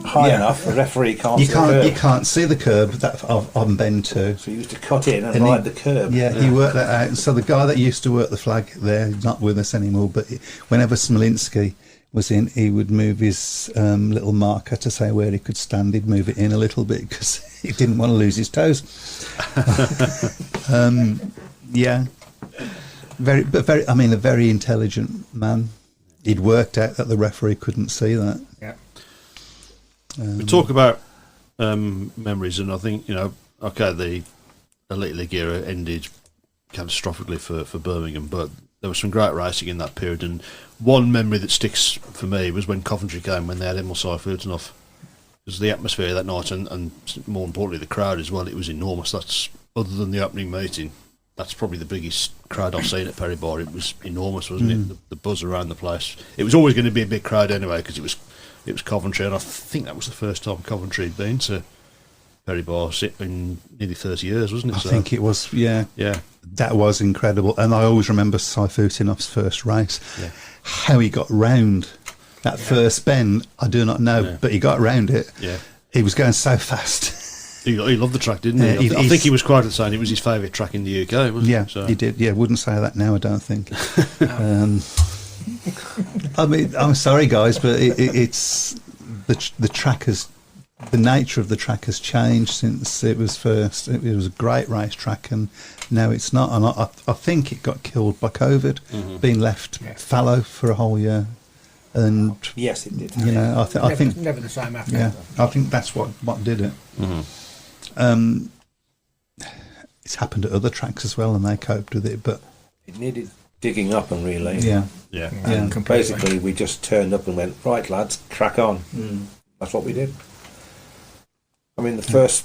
high enough, the referee can't you see the curb. can't see the curb that on bend 2. So he used to cut in and And ride the curb. Yeah, he worked that out. So the guy that used to work the flag there, he's not with us anymore, but whenever Smolinski was in, he would move his little marker to say where he could stand. He'd move it in a little bit because he didn't want to lose his toes. Yeah. A very intelligent man. He'd worked out that the referee couldn't see that. Yeah. We talk about memories, and I think, the Elite League era ended catastrophically for Birmingham, but there was some great racing in that period, and one memory that sticks for me was when Coventry came, when they had Emil Seifertinoff. Because the atmosphere that night, and more importantly the crowd as well, it was enormous. That's, other than the opening meeting, that's probably the biggest crowd I've seen at Perry Bar. It was enormous, wasn't it? The buzz around the place. It was always going to be a big crowd anyway, because it was Coventry, and I think that was the first time Coventry had been to Perry Bar in nearly 30 years, wasn't it? I think it was, yeah. Yeah. That was incredible. And I always remember Seifertinoff's first race. Yeah. How he got round that first bend, I do not know, but he got round it. Yeah. He was going so fast. He loved the track, didn't he? Yeah, I think he was quite at saying it was his favourite track in the UK, wasn't yeah, it? So. he did. Yeah, wouldn't say that now, I don't think. I mean, I'm sorry, guys, but it's the track has, the nature of the track has changed since it was first. It was a great race track, and now it's not. And I think it got killed by COVID, being left fallow for a whole year. And yes, it did. I think never the same after. Yeah, I think that's what did it. It's happened at other tracks as well, and they coped with it. But it needed digging up and relaying. Yeah. And basically, we just turned up and went, right, lads, crack on. That's what we did. I mean,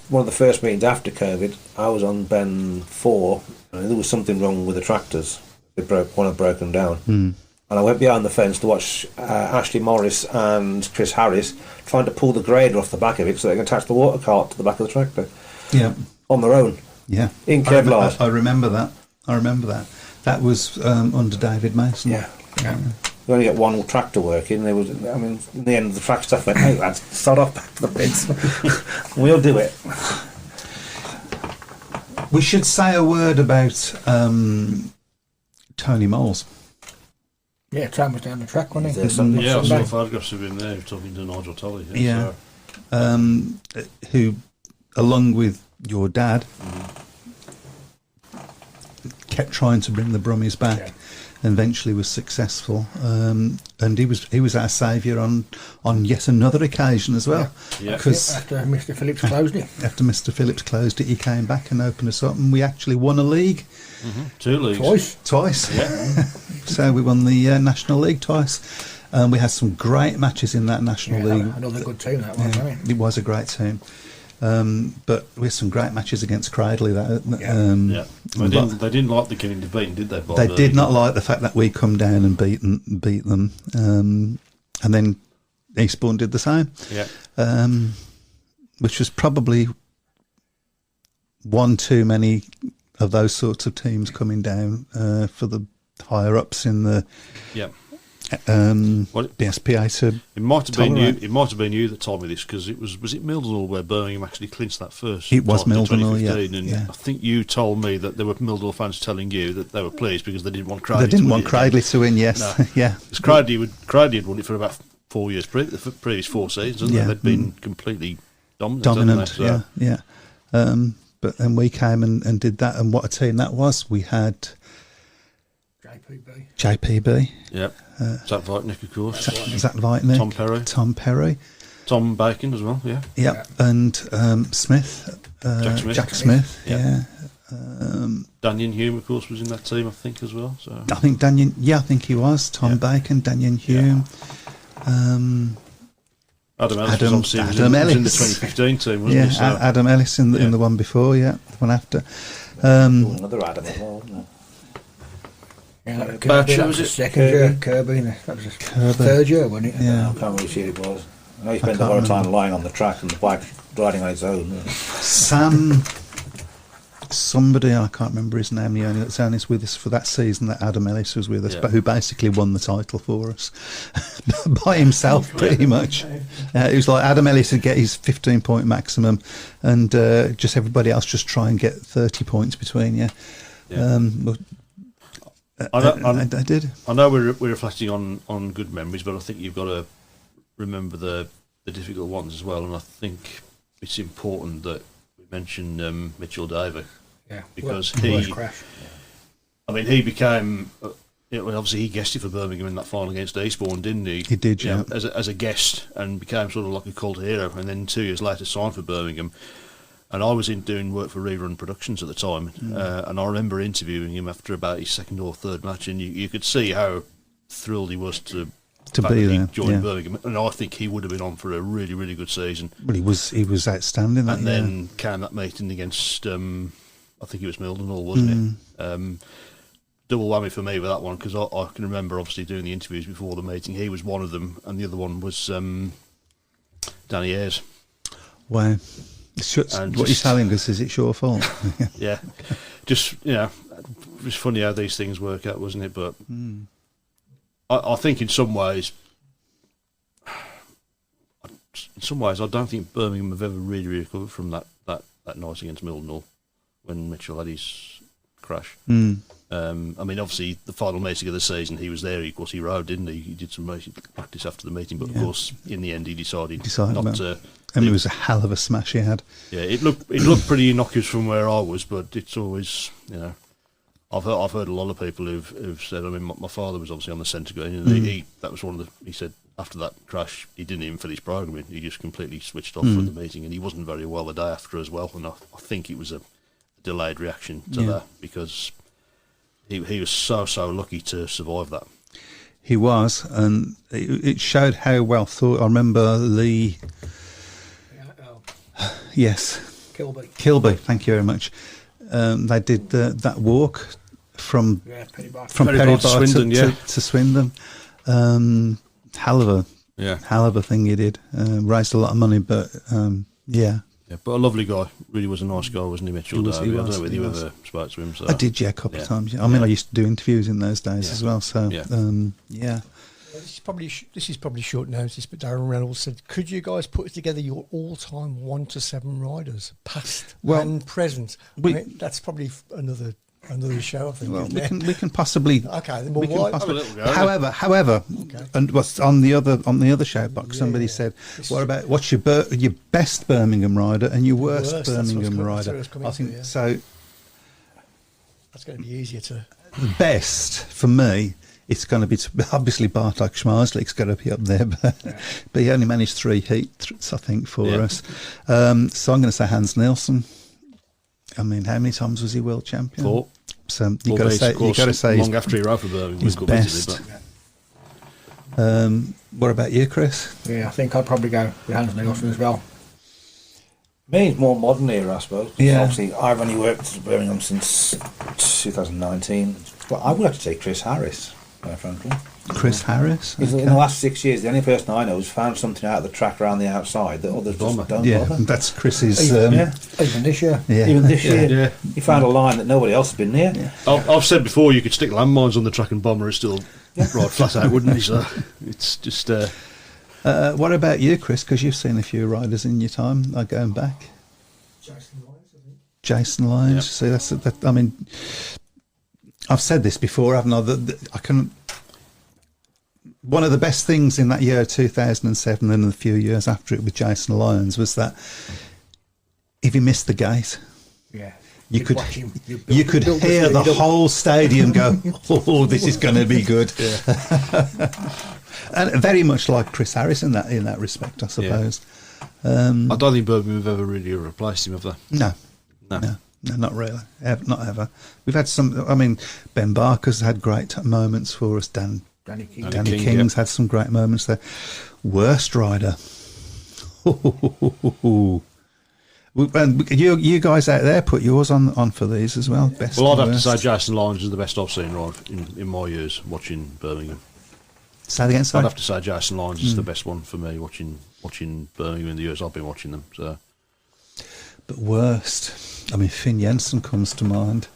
one of the first meetings after COVID, I was on Ben 4, and there was something wrong with the tractors. One had broken down. And I went behind the fence to watch Ashley Morris and Chris Harris trying to pull the grader off the back of it so they can attach the water cart to the back of the tractor. Yeah. On their own. Yeah. In Kevlar. I remember that. That was under David Mason. Yeah. We only got one tractor working. In the end of the track stuff went, hey lads, start off back to the pits. We'll do it. We should say a word about Tony Moles. Yeah, Tom was down the track, wasn't he? I saw photographs of him there talking to Nigel Tully. Yeah. Who, along with your dad, kept trying to bring the Brummies back, and eventually was successful. And he was our saviour on yet another occasion as well. Yeah. After Mr. Phillips closed it. After Mr. Phillips closed it, he came back and opened us up, and we actually won a league. 2 leagues. Twice. Yeah. So we won the National League twice. We had some great matches in that National League. Another good team, that was, wasn't it? It was a great team. But we had some great matches against Cradley. They didn't like the getting beaten, did they? They did not like the fact that we come down and beat them. And then Eastbourne did the same. Yeah. Which was probably one too many of those sorts of teams coming down for the higher ups in the BSPA to it might have been you. It might have been you that told me this, because it was it Mildenhall where Birmingham actually clinched that first. It was Mildenhall, I think you told me that there were Mildenhall fans telling you that they were pleased because they didn't want Cradley. They didn't want Cradley to win. Yes, no. Yeah. Because Cradley had won it for about 4 years, the previous 4 seasons. They'd been completely dominant. Yeah. But then we came and did that, and what a team that was. We had JPB. Yep. Zach Vitnick, of course. Zach Vitnick. Tom Perry. Tom Bacon as well, yeah. Yep. And Smith. Jack Smith. Yeah. Daniel Hume, of course, was in that team, I think, as well. So I think Daniel. Yeah, I think he was. Tom Bacon, Daniel Hume. Adam Ellis was in the 2015 team, wasn't he? So, Adam Ellis in the one before, the one after. Another Adam as well, wasn't it? That was his second year. Kirby. That was his third year, wasn't it? Yeah. I can't really see who it was. I know he spent a lot of time lying on the track and the bike riding on its own. Yeah. Sam, somebody, I can't remember his name, that's only with us for that season that Adam Ellis was with us, but who basically won the title for us by himself, pretty much. It was like Adam Ellis would get his 15-point maximum and just everybody else just try and get 30 points between you. I did. I know we're reflecting on good memories, but I think you've got to remember the difficult ones as well, and I think it's important that we mention Mitchell Davey. Yeah, because he became, obviously he guested for Birmingham in that final against Eastbourne, didn't he? He did, yeah. As a guest, and became sort of like a cult hero, and then 2 years later signed for Birmingham. And I was doing work for Rerun Productions at the time, and I remember interviewing him after about his second or third match, and you could see how thrilled he was to be there, join Birmingham, and I think he would have been on for a really, really good season. Well, he was outstanding. And then came that meeting against, I think it was Mildenhall, wasn't it? Double whammy for me with that one, because I can remember obviously doing the interviews before the meeting. He was one of them, and the other one was Danny Ayres. Wow. What you're telling us, is it your fault? Yeah. Just, it's funny how these things work out, wasn't it? But I think in some ways, I don't think Birmingham have ever really recovered from that night against Mildenhall when Mitchell had his crash. I mean, obviously, the final meeting of the season, he was there. Of course, he rode, didn't he? He did some practice after the meeting, but of course, in the end, he decided not to. And it was a hell of a smash he had. Yeah, it looked pretty innocuous from where I was, but it's always, I've heard a lot of people who've said. I mean, my father was obviously on the centre green, and that was one of the. He said after that crash, he didn't even finish programming. He just completely switched off from the meeting, and he wasn't very well the day after as well. And I think it was a delayed reaction to that, because he was so lucky to survive that. He was, and it showed how well thought. I remember Lee. Yes, Kilby. Thank you very much. They did that walk from Perry Bar to Swindon. Hell of a thing he did. Raised a lot of money, but yeah, but a lovely guy. Really was a nice guy, wasn't he, Mitchell? I don't know whether you ever spoke to him. So. I did, a couple of times. I mean, I used to do interviews in those days as well. So yeah. This is probably short notice, but Darren Reynolds said, "Could you guys put together your all-time 1 to 7 riders, past and present?" That's probably another show, I think. Well, we can possibly. Okay, then why? However, and what's on the other show box? Somebody said, what's your best Birmingham rider and your worst Birmingham rider? I think so. That's going to be easier to. Best for me. It's going to be obviously Bartek Schmarzlik's going to be up there, but he only managed 3 heats, I think, for us. So I'm going to say Hans Nielsen. I mean, how many times was he world champion? 4. So you got to say long after he rode for Birmingham, he's best. What about you, Chris? Yeah, I think I'd probably go with Hans Nielsen as well. Me, more modern era, I suppose. Yeah. Obviously, I've only worked at Birmingham since 2019. But I would have to say Chris Harris. Frankly. Chris Harris? Okay. In the last 6 years, the only person I know who's found something out of the track around the outside that others just don't bother. That's Chris's... Even this year. Yeah. Even this year. He found a line that nobody else has been near. Yeah. I've said before, you could stick landmines on the track and Bomber is still right flat out, wouldn't he? So it's just... what about you, Chris? Because you've seen a few riders in your time, going back. Jason Lyons, I think. Jason Lyons. Yeah. See, I mean... I've said this before, haven't I? That one of the best things in that year 2007 and a few years after it with Jason Lyons was that if he missed the gate, you could hear the whole stadium go, "Oh, this is going to be good." And very much like Chris Harris in that respect, I suppose. I don't think Birmingham have ever really replaced him, have they? No, not really. Not ever. We've had some. I mean, Ben Barker's had great moments for us. Danny King's had some great moments there. Worst rider. You guys out there, put yours on for these as well. Best. Well, I'd have to say Jason Lyons is the best I've seen in my years watching Birmingham. Say it again, sorry? I'd have to say Jason Lyons is the best one for me watching Birmingham in the years I've been watching them. So, but worst, I mean, Finn Jensen comes to mind.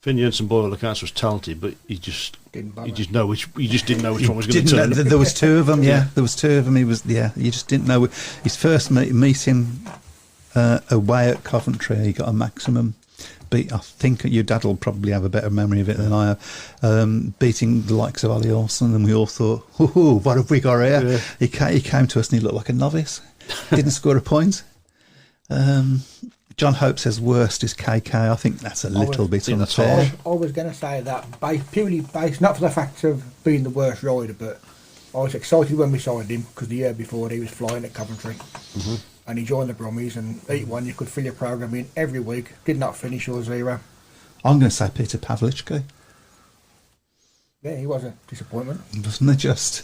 Finn Jensen, by all accounts, was talented, but you just didn't know which one was going to turn. There was two of them, yeah. There was two of them. You just didn't know. His first meeting away at Coventry, he got a maximum beat. I think your dad will probably have a better memory of it than I have. Beating the likes of Ollie Olsen, and we all thought, "Ooh, what have we got here?" Yeah. He came to us and he looked like a novice. Didn't score a point. John Hope says worst is KK. I think that's a little bit unfair. I was going to say that purely based, not for the fact of being the worst rider, but I was excited when we signed him because the year before he was flying at Coventry. Mm-hmm. And he joined the Brummies, and each one you could fill your programme in every week. Did not finish your zero. I'm going to say Peter Pavlichki. Yeah, he was a disappointment. Wasn't it just?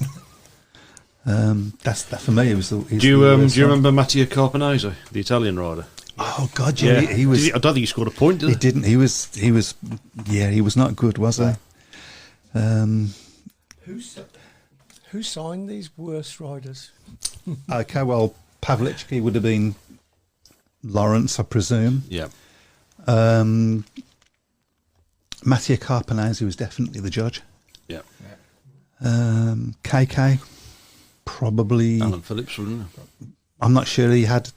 That's that for me. It was. Do you remember Mattia Carpenese, the Italian rider? Oh God, yeah, he was. I don't think he scored a point. Did he? He didn't. He was. Yeah, he was not good, was he? Who signed these worst riders? Okay, well, Pavlichki would have been Lawrence, I presume. Yeah. Mattia Carpenese was definitely the judge. Yeah. KK, probably. Alan Phillips, wouldn't it? I'm not sure he had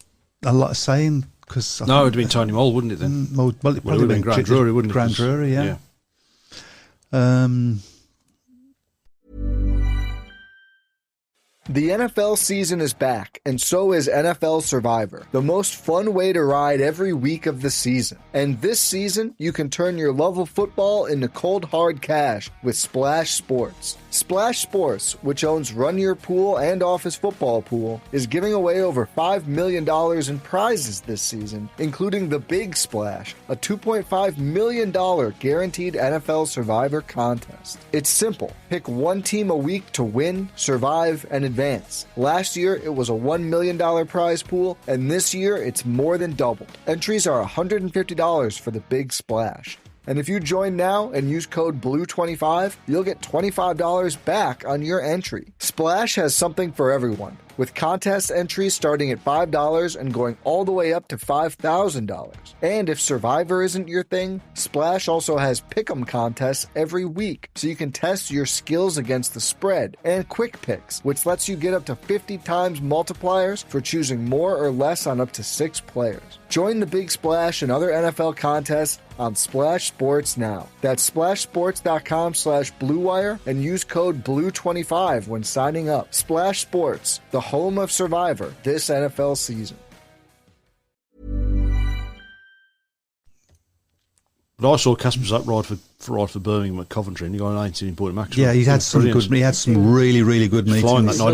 a lot of saying. Cause no, it would have been Tony Moll, wouldn't it then? Well, it would have been Grand Drury, wouldn't it? Grand Drury, yeah. The NFL season is back, and so is NFL Survivor, the most fun way to ride every week of the season. And this season, you can turn your love of football into cold hard cash with Splash Sports. Splash Sports, which owns Run Your Pool and Office Football Pool, is giving away over $5 million in prizes this season, including the Big Splash, a $2.5 million guaranteed NFL Survivor contest. It's simple. Pick one team a week to win, survive, and advance. Last year, it was a $1 million prize pool, and this year, it's more than doubled. Entries are $150 for the Big Splash. And if you join now and use code BLUE25, you'll get $25 back on your entry. Splash has something for everyone, with contest entries starting at $5 and going all the way up to $5,000. And if Survivor isn't your thing, Splash also has pick'em contests every week, so you can test your skills against the spread, and Quick Picks, which lets you get up to 50 times multipliers for choosing more or less on up to 6 players. Join the Big Splash and other NFL contests on Splash Sports now. That's splashsports.com/BlueWire and use code BLUE25 when signing up. Splash Sports, the home of Survivor this NFL season. But I saw Casper's up ride for Birmingham at Coventry, and he got an 18-point maximum. Yeah, he had some really, really good meetings. Flying that night.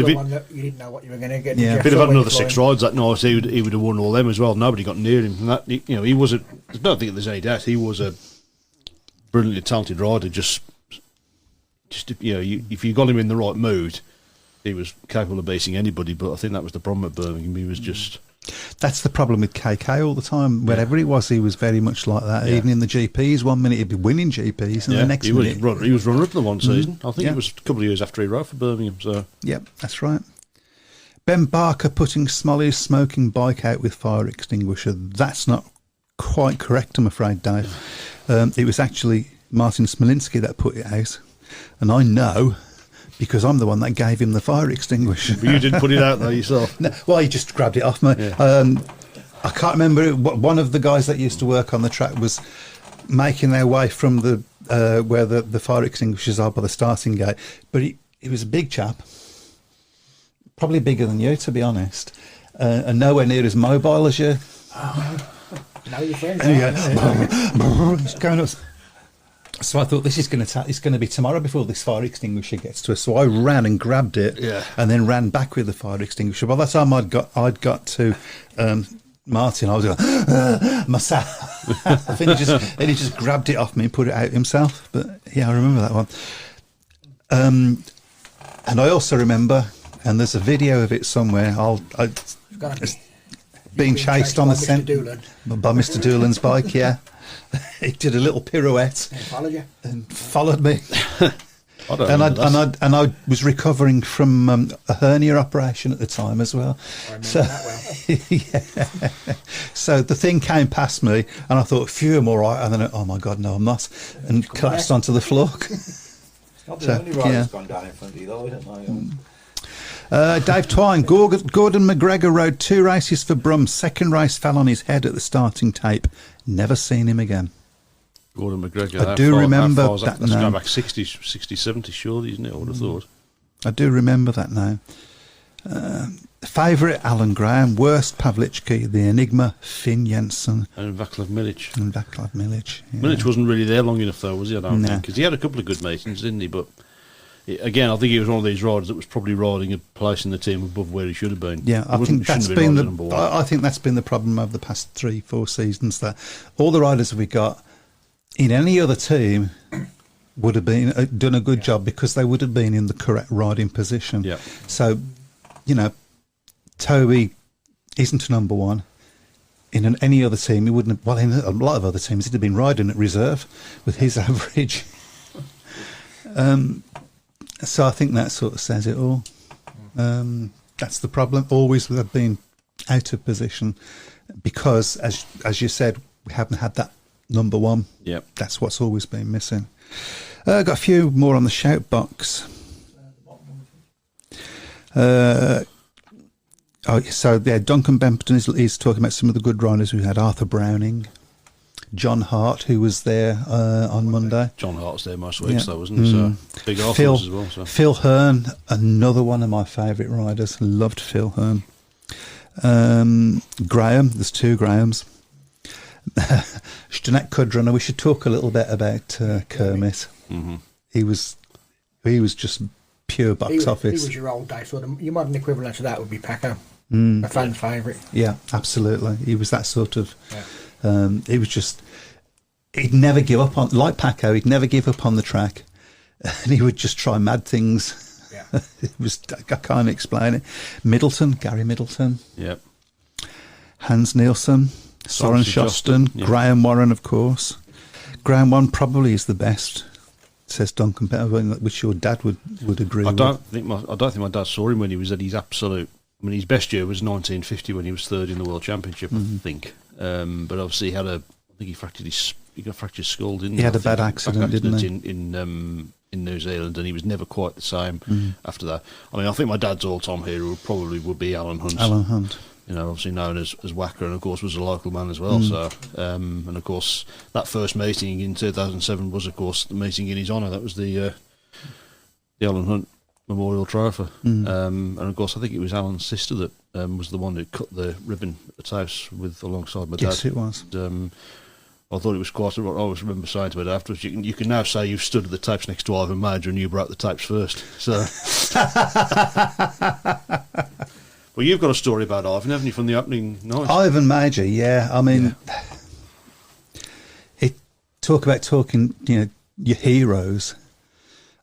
You didn't know what you were going to get. Yeah. If he'd have had another 6 rides that night, he would have won all them as well. Nobody got near him. And that, he was I don't think there's any doubt. He was a brilliantly talented rider. Just if you got him in the right mood, he was capable of beating anybody. But I think that was the problem at Birmingham. He was just. That's the problem with KK all the time. Wherever it was, he was very much like that. Even in the GPs, 1 minute he'd be winning GPs, and the next minute he was runner-up in the one season. I think it was a couple of years after he rode for Birmingham. So that's right. Ben Barker putting Smolly's smoking bike out with fire extinguisher. That's not quite correct, I'm afraid, Dave. It was actually Martin Smolinski that put it out, and I know. Because I'm the one that gave him the fire extinguisher. But you didn't put it out there yourself. No, well, he just grabbed it off me. Yeah. I can't remember. One of the guys that used to work on the track was making their way from the where the fire extinguishers are by the starting gate. But he was a big chap, probably bigger than you, to be honest, and nowhere near as mobile as you. Now you're friends. He's going up. So I thought this is going to be tomorrow before this fire extinguisher gets to us. So I ran and grabbed it, and then ran back with the fire extinguisher. By the time I'd got to Martin, I was going myself, and he just grabbed it off me and put it out himself. But yeah, I remember that one. And I also remember, and there's a video of it somewhere. Being chased on the by Mr. Doolan's bike. Yeah. He did a little pirouette and followed me. I was recovering from a hernia operation at the time as well. I remember that well. Yeah. So the thing came past me, and I thought, "Phew, I'm all right." And then, oh my God, no, I'm not, and collapsed onto the floor. Not the only ride that's gone down in front of you, though, isn't it? Dave Twine, Gordon McGregor rode 2 races for Brum. Second race fell on his head at the starting tape. Never seen him again. Gordon McGregor. I do remember that That's name. going back 60, 70 surely, isn't it? I would have thought. I do remember that now. Favourite, Alan Graham. Worst, Pavlichki. The Enigma, Finn Jensen. And Vaclav Milic. Yeah. Milic wasn't really there long enough, though, was he? I don't think. Because he had a couple of good meetings, didn't he? But again, I think he was one of these riders that was probably riding a place in the team above where he should have been. Yeah, I think that's been the problem over the past 3-4 seasons. That all the riders we got in any other team would have been done a good job because they would have been in the correct riding position. Yeah. So, Toby isn't a number one. In any other team, he wouldn't have. Well, in a lot of other teams, he'd have been riding at reserve with his average. So I think that sort of says it all. That's the problem. Always have been out of position because, as you said, we haven't had that number one. Yep. That's what's always been missing. Got a few more on the shout box. Duncan Bempton is talking about some of the good riders we had. Arthur Browning, John Hart, who was there on Monday. John Hart's there most weeks, though, wasn't he? So big Arthurs as well. So. Phil Hearn, another one of my favourite riders. Loved Phil Hearn. Graham, there's 2 Grahams. Stanek Kudrunner. We should talk a little bit about Kermit. Mm-hmm. He was just pure box office. He was your old day sort of. Your modern equivalent to that would be Paco, a fan's favourite. Yeah, absolutely. He was that sort of. He was just. He'd never give up on, like Paco. He'd never give up on the track, and he would just try mad things. Yeah, it was. I can't explain it. Gary Middleton. Yep. Hans Nielsen. Soren Shoston, Graham Warren, of course. Graham Warren probably is the best, says Duncan Bempton, which your dad would agree with. I don't think my dad saw him when he was at his absolute. I mean, his best year was 1950 when he was 3rd in the World Championship, I think. But obviously, he fractured his skull, didn't he? He had a bad accident, didn't he? In New Zealand, and he was never quite the same after that. I mean, I think my dad's all-time hero would be Alan Hunt. Alan Hunt. Obviously known as Wacker, and of course was a local man as well. So, and of course that first meeting in 2007 was, of course, the meeting in his honour. That was the Alan Hunt Memorial Trophy, and of course I think it was Alan's sister that was the one who cut the ribbon at the tapes alongside my dad. Yes, it was. And, I thought it was quite. I always remember saying to my dad afterwards, "You can now say you've stood at the tapes next to Ivan Major and you broke the tapes first." So. Well, you've got a story about Ivan, haven't you, from the opening night? Ivan Major, yeah. I mean, talk about talking, your heroes.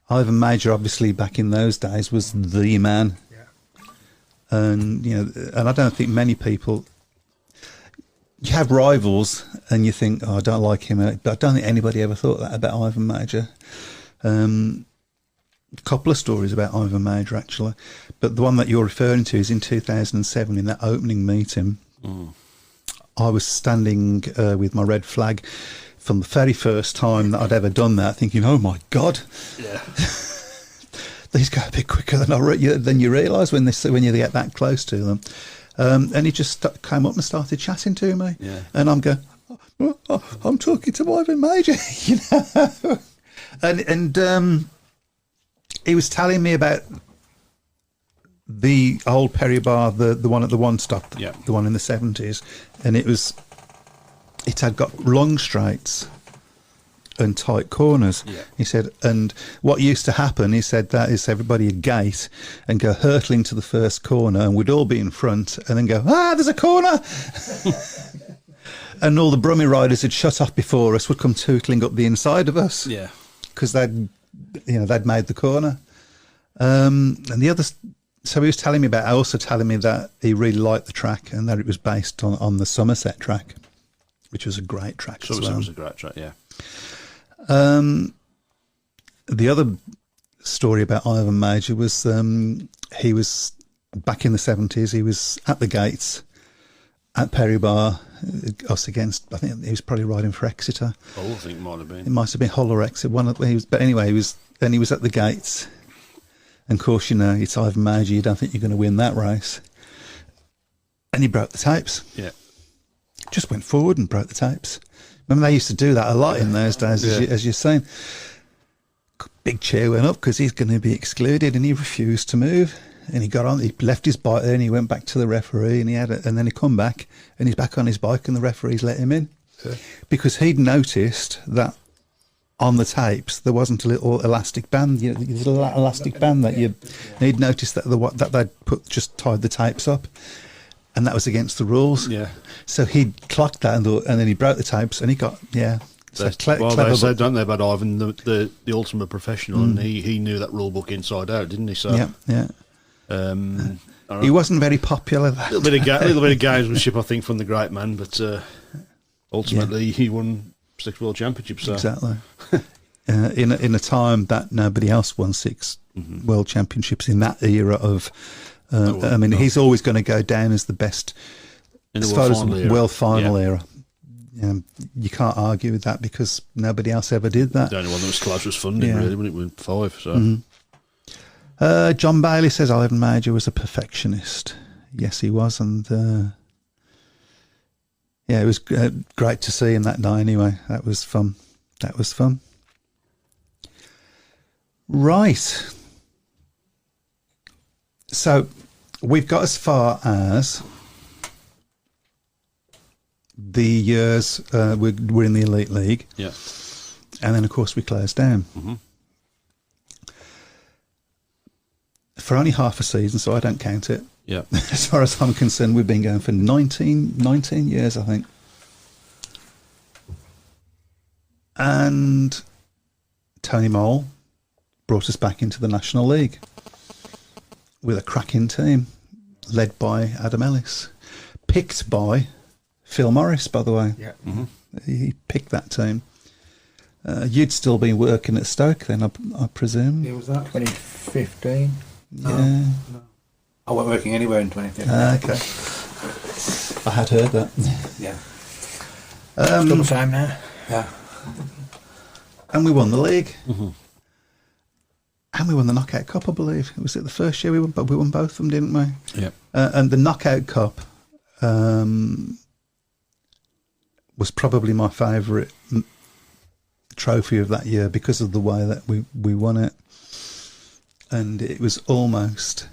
Ivan Major, obviously, back in those days, was the man. Yeah. And, and I don't think many people... You have rivals and you think, I don't like him. But I don't think anybody ever thought that about Ivan Major. A couple of stories about Ivan Major, actually. But the one that you're referring to is in 2007, in that opening meeting. I was standing with my red flag from the very first time that I'd ever done that, thinking, oh my God. Yeah. These go a bit quicker than you realise when you get that close to them. And he just came up and started chatting to me. Yeah. And I'm going, I'm talking to Ivan Major, And he was telling me about the old Perry bar, the one at the One Stop, the one in the 70s, and it had got long straights, and tight corners. Yeah. He said, and what used to happen, he said, that is everybody would gate and go hurtling to the first corner, and we'd all be in front, and then go, there's a corner. And all the Brummie riders had shut off before us would come tootling up the inside of us. Yeah. Because they'd made the corner. And the others, so he was telling me that he really liked the track and that it was based on the Somerset track, which was a great track as well. Was a great track, yeah. The other story about Ivan Major was he was back in the 70s. He was at the gates at Perry Bar, us against. I think he was probably riding for Exeter. Oh, I think it might have been. It might have been Hull or Exeter. But anyway, he was at the gates. And of course, it's Ivan Major. You don't think you're going to win that race. And he broke the tapes. Yeah. Just went forward and broke the tapes. Remember, they used to do that a lot in those days, as you're saying. Big cheer went up because he's going to be excluded, and he refused to move. And he got on. He left his bike there, and he went back to the referee, and and then he come back, and he's back on his bike, and the referee's let him in because he'd noticed that on the tapes there wasn't a little elastic band. There's an elastic band that he'd noticed that they'd just tied the tapes up. And that was against the rules. Yeah. So he clocked that and then he broke the tapes and he got, So they said, don't they, about Ivan, the ultimate professional, and he knew that rule book inside out, didn't he? So, yeah. He wasn't very popular. A little bit of gamesmanship, I think, from the great man, but ultimately he won 6 world championships. So. Exactly. In a time that nobody else won 6 world championships in that era of... he's always going to go down as the best in the world final era. You can't argue with that because nobody else ever did that. The only one that was close was Funding, really, when it went 5. So. John Bailey says Ivan Major was a perfectionist. Yes, he was, and it was great to see him that day. Anyway, that was fun. Right. So we've got as far as the years we're in the Elite League. Yeah. And then, of course, we closed down. Mm-hmm. For only half a season, so I don't count it. Yeah. As far as I'm concerned, we've been going for 19 years, I think. And Tony Mole brought us back into the National League with a cracking team led by Adam Ellis, picked by Phil Morris, by the way. Yeah. Mm-hmm. He picked that team. You'd still been working at Stoke then, I presume. Yeah, was that 2015? Yeah. No. I wasn't working anywhere in 2015. Okay. I had heard that. Yeah. Still the same now. Yeah. And we won the league. Mm-hmm. And we won the Knockout Cup, I believe. Was it the first year we won both of them, didn't we? Yeah. And the Knockout Cup was probably my favourite trophy of that year because of the way that we won it. And it was almost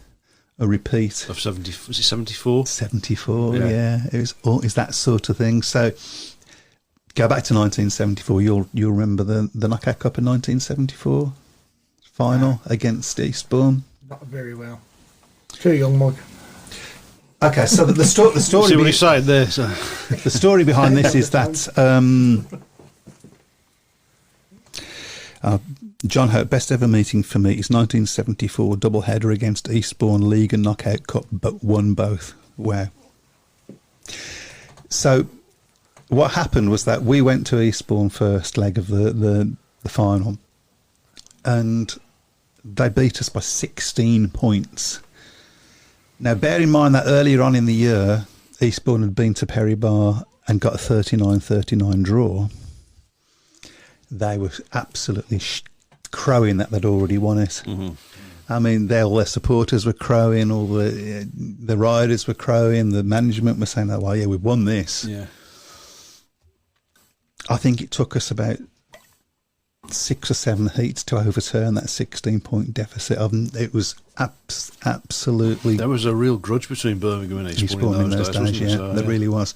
a repeat of 70. Was it 74? 74, yeah. It's that sort of thing. So go back to 1974. You'll remember the Knockout Cup in 1974 final against Eastbourne. Not very well. Too young, Mike. Okay, so the story. See what he's saying there. So. The story behind this is that John Hope, best ever meeting for me is 1974 double header against Eastbourne, League and Knockout Cup, but won both. Wow. So what happened was that we went to Eastbourne first leg of the final, and they beat us by 16 points. Now, bear in mind that earlier on in the year, Eastbourne had been to Perry Bar and got a 39-39 draw. They were absolutely crowing that they'd already won it. Mm-hmm. I mean, all their supporters were crowing, all the riders were crowing, the management were saying, "Oh, well, yeah, we've won this." Yeah. I think it took us about 6 or 7 heats to overturn that 16-point deficit. It was absolutely... There was a real grudge between Birmingham and Eastbourne in those days, yeah. So, there really was.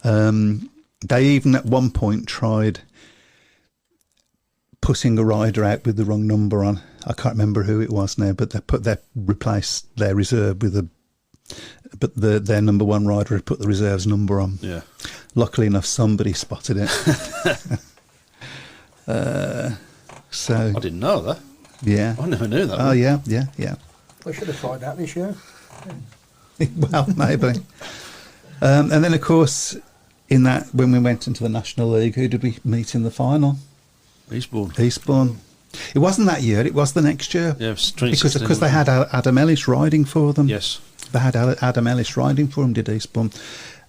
They even at one point tried putting a rider out with the wrong number on. I can't remember who it was now, but they replaced their reserve with their number one rider had put the reserve's number on. Yeah. Luckily enough, somebody spotted it. So I didn't know that. Yeah. I never knew that. Oh, yeah. We should have tried that this year. Well, maybe. And then, of course, in that, when we went into the National League, who did we meet in the final? Eastbourne. It wasn't that year, it was the next year. Yeah, it was 2016. Because they had Adam Ellis riding for them. Yes. They had Adam Ellis riding for them, did Eastbourne.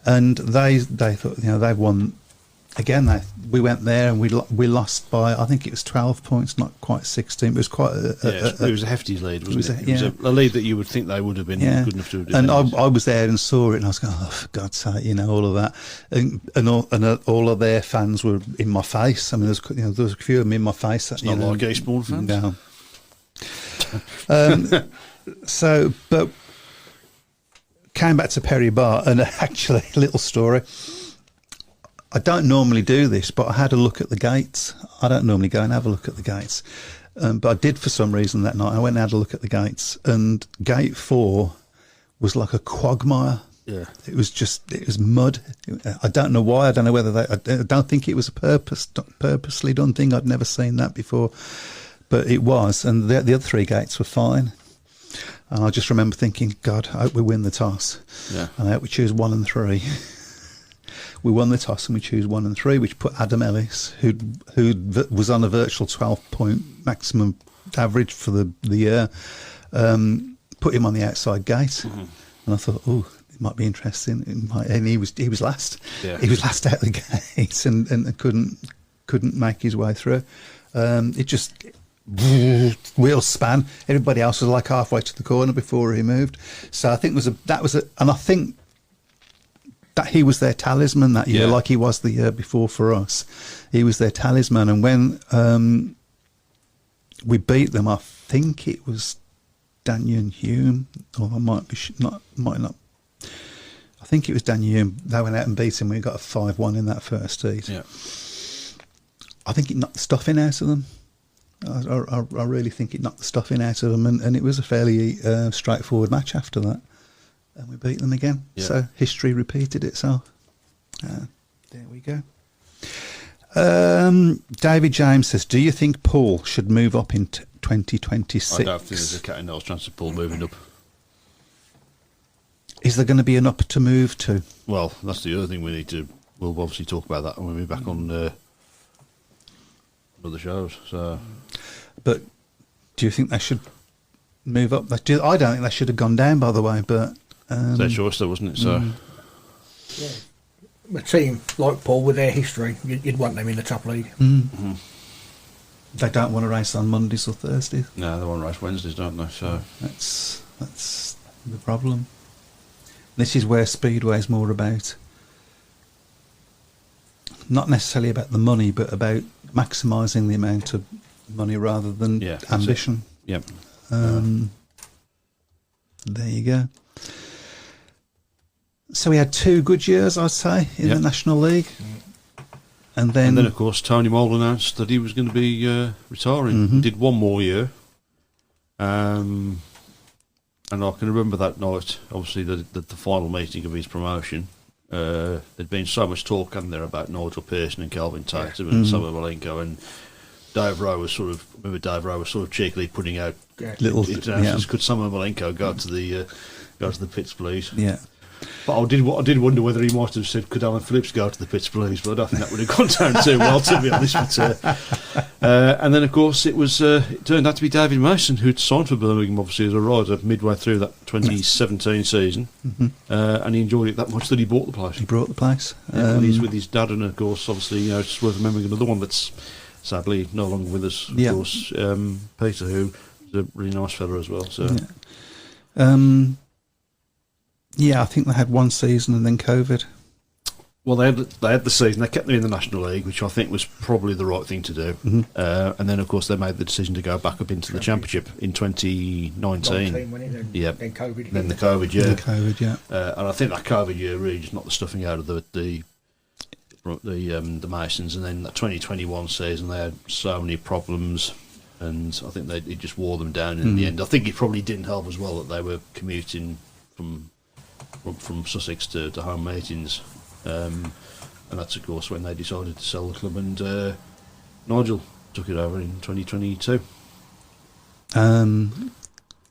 And they thought, they've won. Again, we went there and we lost by, I think it was 12 points, not quite 16. It was quite it was a hefty lead, wasn't it? It was a lead that you would think they would have been good enough to have done. And I was there and saw it, and I was going, oh, for God's sake, all of that. And all of their fans were in my face. I mean, there was a few of them in my face. It's not like Eastbourne fans. No. But came back to Perry Bar, and actually, a little story. I don't normally do this, but I had a look at the gates. I don't normally go and have a look at the gates. But I did for some reason that night. I went and had a look at the gates, and gate 4 was like a quagmire. Yeah. It was mud. I don't know why. I don't know whether I don't think it was a purposely done thing. I'd never seen that before. But it was. And the other 3 gates were fine. And I just remember thinking, God, I hope we win the toss. Yeah. And I hope we choose 1 and 3. We won the toss and we choose 1 and 3, which put Adam Ellis, who was on a virtual 12-point maximum average for the year, put him on the outside gate. Mm-hmm. And I thought, it might be interesting. And he was last. Yeah. He was last out the gate and couldn't make his way through. It just wheels span. Everybody else was like halfway to the corner before he moved. So I think and I think that he was their talisman that year, like he was the year before for us. He was their talisman, and when we beat them, I think it was Daniel Hume, or I might not. I think it was Daniel Hume. They went out and beat him. We got a 5-1 in that first heat. Yeah. I think it knocked the stuffing out of them. I really think it knocked the stuffing out of them, and it was a fairly straightforward match after that. And we beat them again. Yeah. So history repeated itself. There we go. David James says, do you think Paul should move up in 2026? I don't think there's a cat and nose chance of Paul moving up. Is there going to be an up to move to? Well, that's the other thing we need to... We'll obviously talk about that when we're back on other shows. So, but do you think they should move up? I don't think they should have gone down, by the way, but... it's their choice though, wasn't it? So, a team like Paul with their history, you'd want them in the top league. Mm-hmm. They don't want to race on Mondays or Thursdays. No, they want to race Wednesdays, don't they? So that's the problem. This is where Speedway is more about, not necessarily about the money, but about maximising the amount of money rather than ambition. Yep. There you go. So we had 2 good years, I'd say, in the National League. And then, of course, Tony Moll announced that he was going to be retiring. Mm-hmm. He did 1 more year. And I can remember that night, obviously, the final meeting of his promotion. There'd been so much talk, hadn't there, about Nigel Pearson and Kelvin Tatum and Samuel Malenko, and Dave Rowe was sort of cheekily putting out little announcements. Could Samuel Malenko go to the pits, please? Yeah. But I did wonder whether he might have said, could Alan Phillips go to the pits, please? But I don't think that would have gone down too well, to be honest. And then, of course, it turned out to be David Mason, who'd signed for Birmingham, obviously, as a rider midway through that 2017 season. Mm-hmm. And he enjoyed it that much that he bought the place. He brought the place. He's with his dad, and, of course, obviously, it's worth remembering another one that's sadly no longer with us, of course, Peter, who is a really nice fella as well. So. Yeah. I think they had 1 season and then COVID. Well, they had the season. They kept them in the National League, which I think was probably the right thing to do. Mm-hmm. And then, of course, they made the decision to go back up into the Championship in 2019. Then COVID. Then the COVID year. And I think that COVID year really just knocked the stuffing out of the the Masons, and then the 2021 season they had so many problems, and I think it just wore them down in the end. I think it probably didn't help as well that they were commuting from Sussex to home meetings, and that's of course when they decided to sell the club, and Nigel took it over in 2022.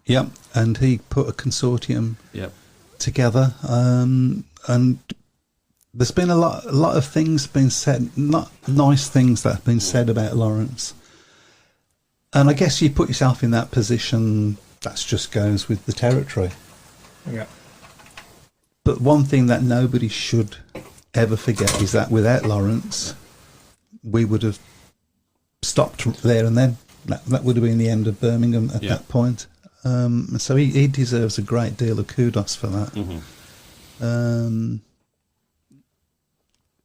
Yep, and he put a consortium together, and there's been a lot of things been said, not nice things that have been said about Lawrence. And I guess you put yourself in that position, that just goes with the territory. Yeah. But one thing that nobody should ever forget is that without Lawrence, we would have stopped there and then. That would have been the end of Birmingham at that point. So he deserves a great deal of kudos for that.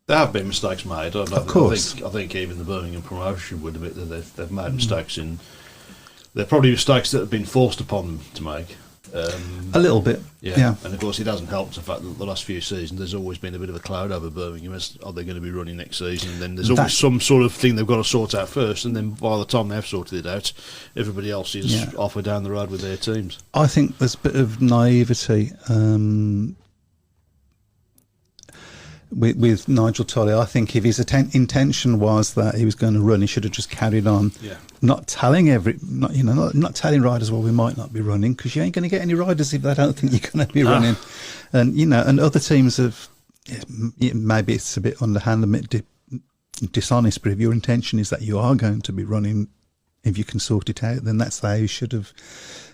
There have been mistakes made. Of course. I think even the Birmingham promotion would admit that they've made mistakes they're probably mistakes that have been forced upon them to make. A little bit, yeah. And of course, it hasn't helped the fact that the last few seasons there's always been a bit of a cloud over Birmingham. Are they going to be running next season? And then there's always some sort of thing they've got to sort out first, and then by the time they've sorted it out, everybody else is off or down the road with their teams. I think there's a bit of naivety with Nigel Tully. I think if his intention was that he was going to run, he should have just carried on. Yeah. Not telling not telling riders, well, we might not be running, because you ain't going to get any riders if they don't think you're going to be running. And and other teams have, maybe it's a bit underhand, a bit dishonest, but if your intention is that you are going to be running, if you can sort it out, then that's how you should have.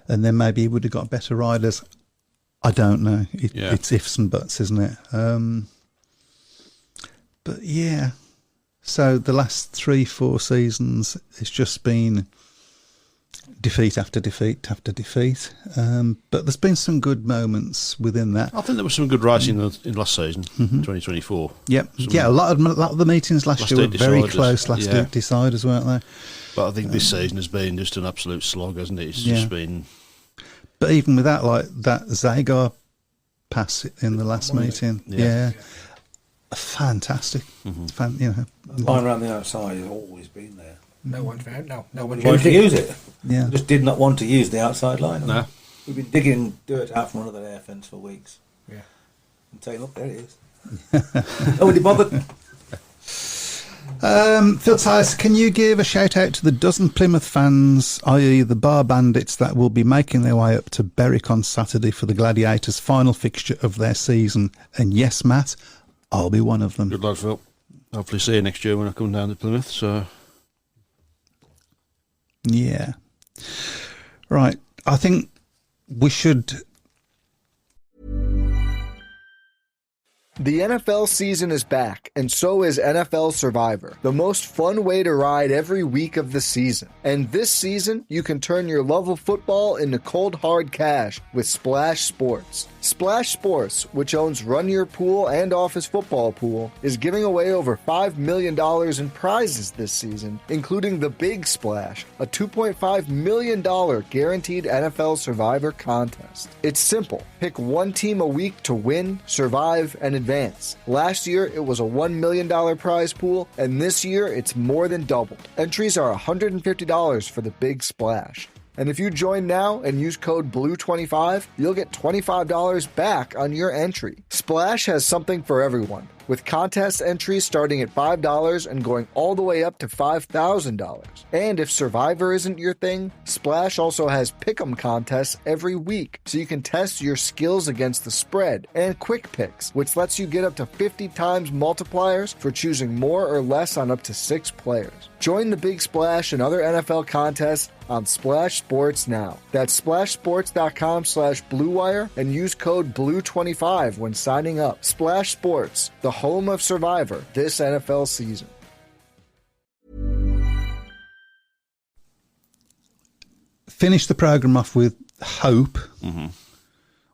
And then maybe he would have got better riders. I don't know. It's ifs and buts, isn't it? But yeah, so the last 3-4 seasons, it's just been defeat after defeat after defeat. But there's been some good moments within that. I think there was some good racing in last season, 2024. Yep, a lot of the meetings last year were very close. Last week deciders, weren't they? But I think this season has been just an absolute slog, hasn't it? It's just been. But even with that, like that Zagar pass in the last meeting, fantastic. Line around the outside has always been there. No one's found. No one wanted to use it. Yeah, just did not want to use the outside line. No, we've been digging dirt out from under the air fence for weeks. Yeah, and saying, look, there it is. Nobody bothered. Phil Tice, can you give a shout out to the dozen Plymouth fans, i.e. the Bar Bandits, that will be making their way up to Berwick on Saturday for the Gladiators' final fixture of their season? And yes, Matt, I'll be one of them. Good luck, Phil. Hopefully see you next year when I come down to Plymouth. So, yeah. Right. I think we should. The NFL season is back, and so is NFL Survivor, the most fun way to ride every week of the season. And this season, you can turn your love of football into cold hard cash with Splash Sports. Splash Sports, which owns Run Your Pool and Office Football Pool, is giving away over $5 million in prizes this season, including the Big Splash, a $2.5 million guaranteed NFL Survivor contest. It's simple. Pick one team a week to win, survive, and advance. Last year, it was a $1 million prize pool, and this year, it's more than doubled. Entries are $150 for the Big Splash. And if you join now and use code BLUE25, you'll get $25 back on your entry. Splash has something for everyone, with contest entries starting at $5 and going all the way up to $5,000. And if Survivor isn't your thing, Splash also has pick'em contests every week, so you can test your skills against the spread, and Quick Picks, which lets you get up to 50 times multipliers for choosing more or less on up to 6 players. Join the Big Splash and other NFL contests on Splash Sports now. That's splashsports.com/BlueWire and use code BLUE25 when signing up. Splash Sports, the home of Survivor this NFL season. Finish the programme off with hope.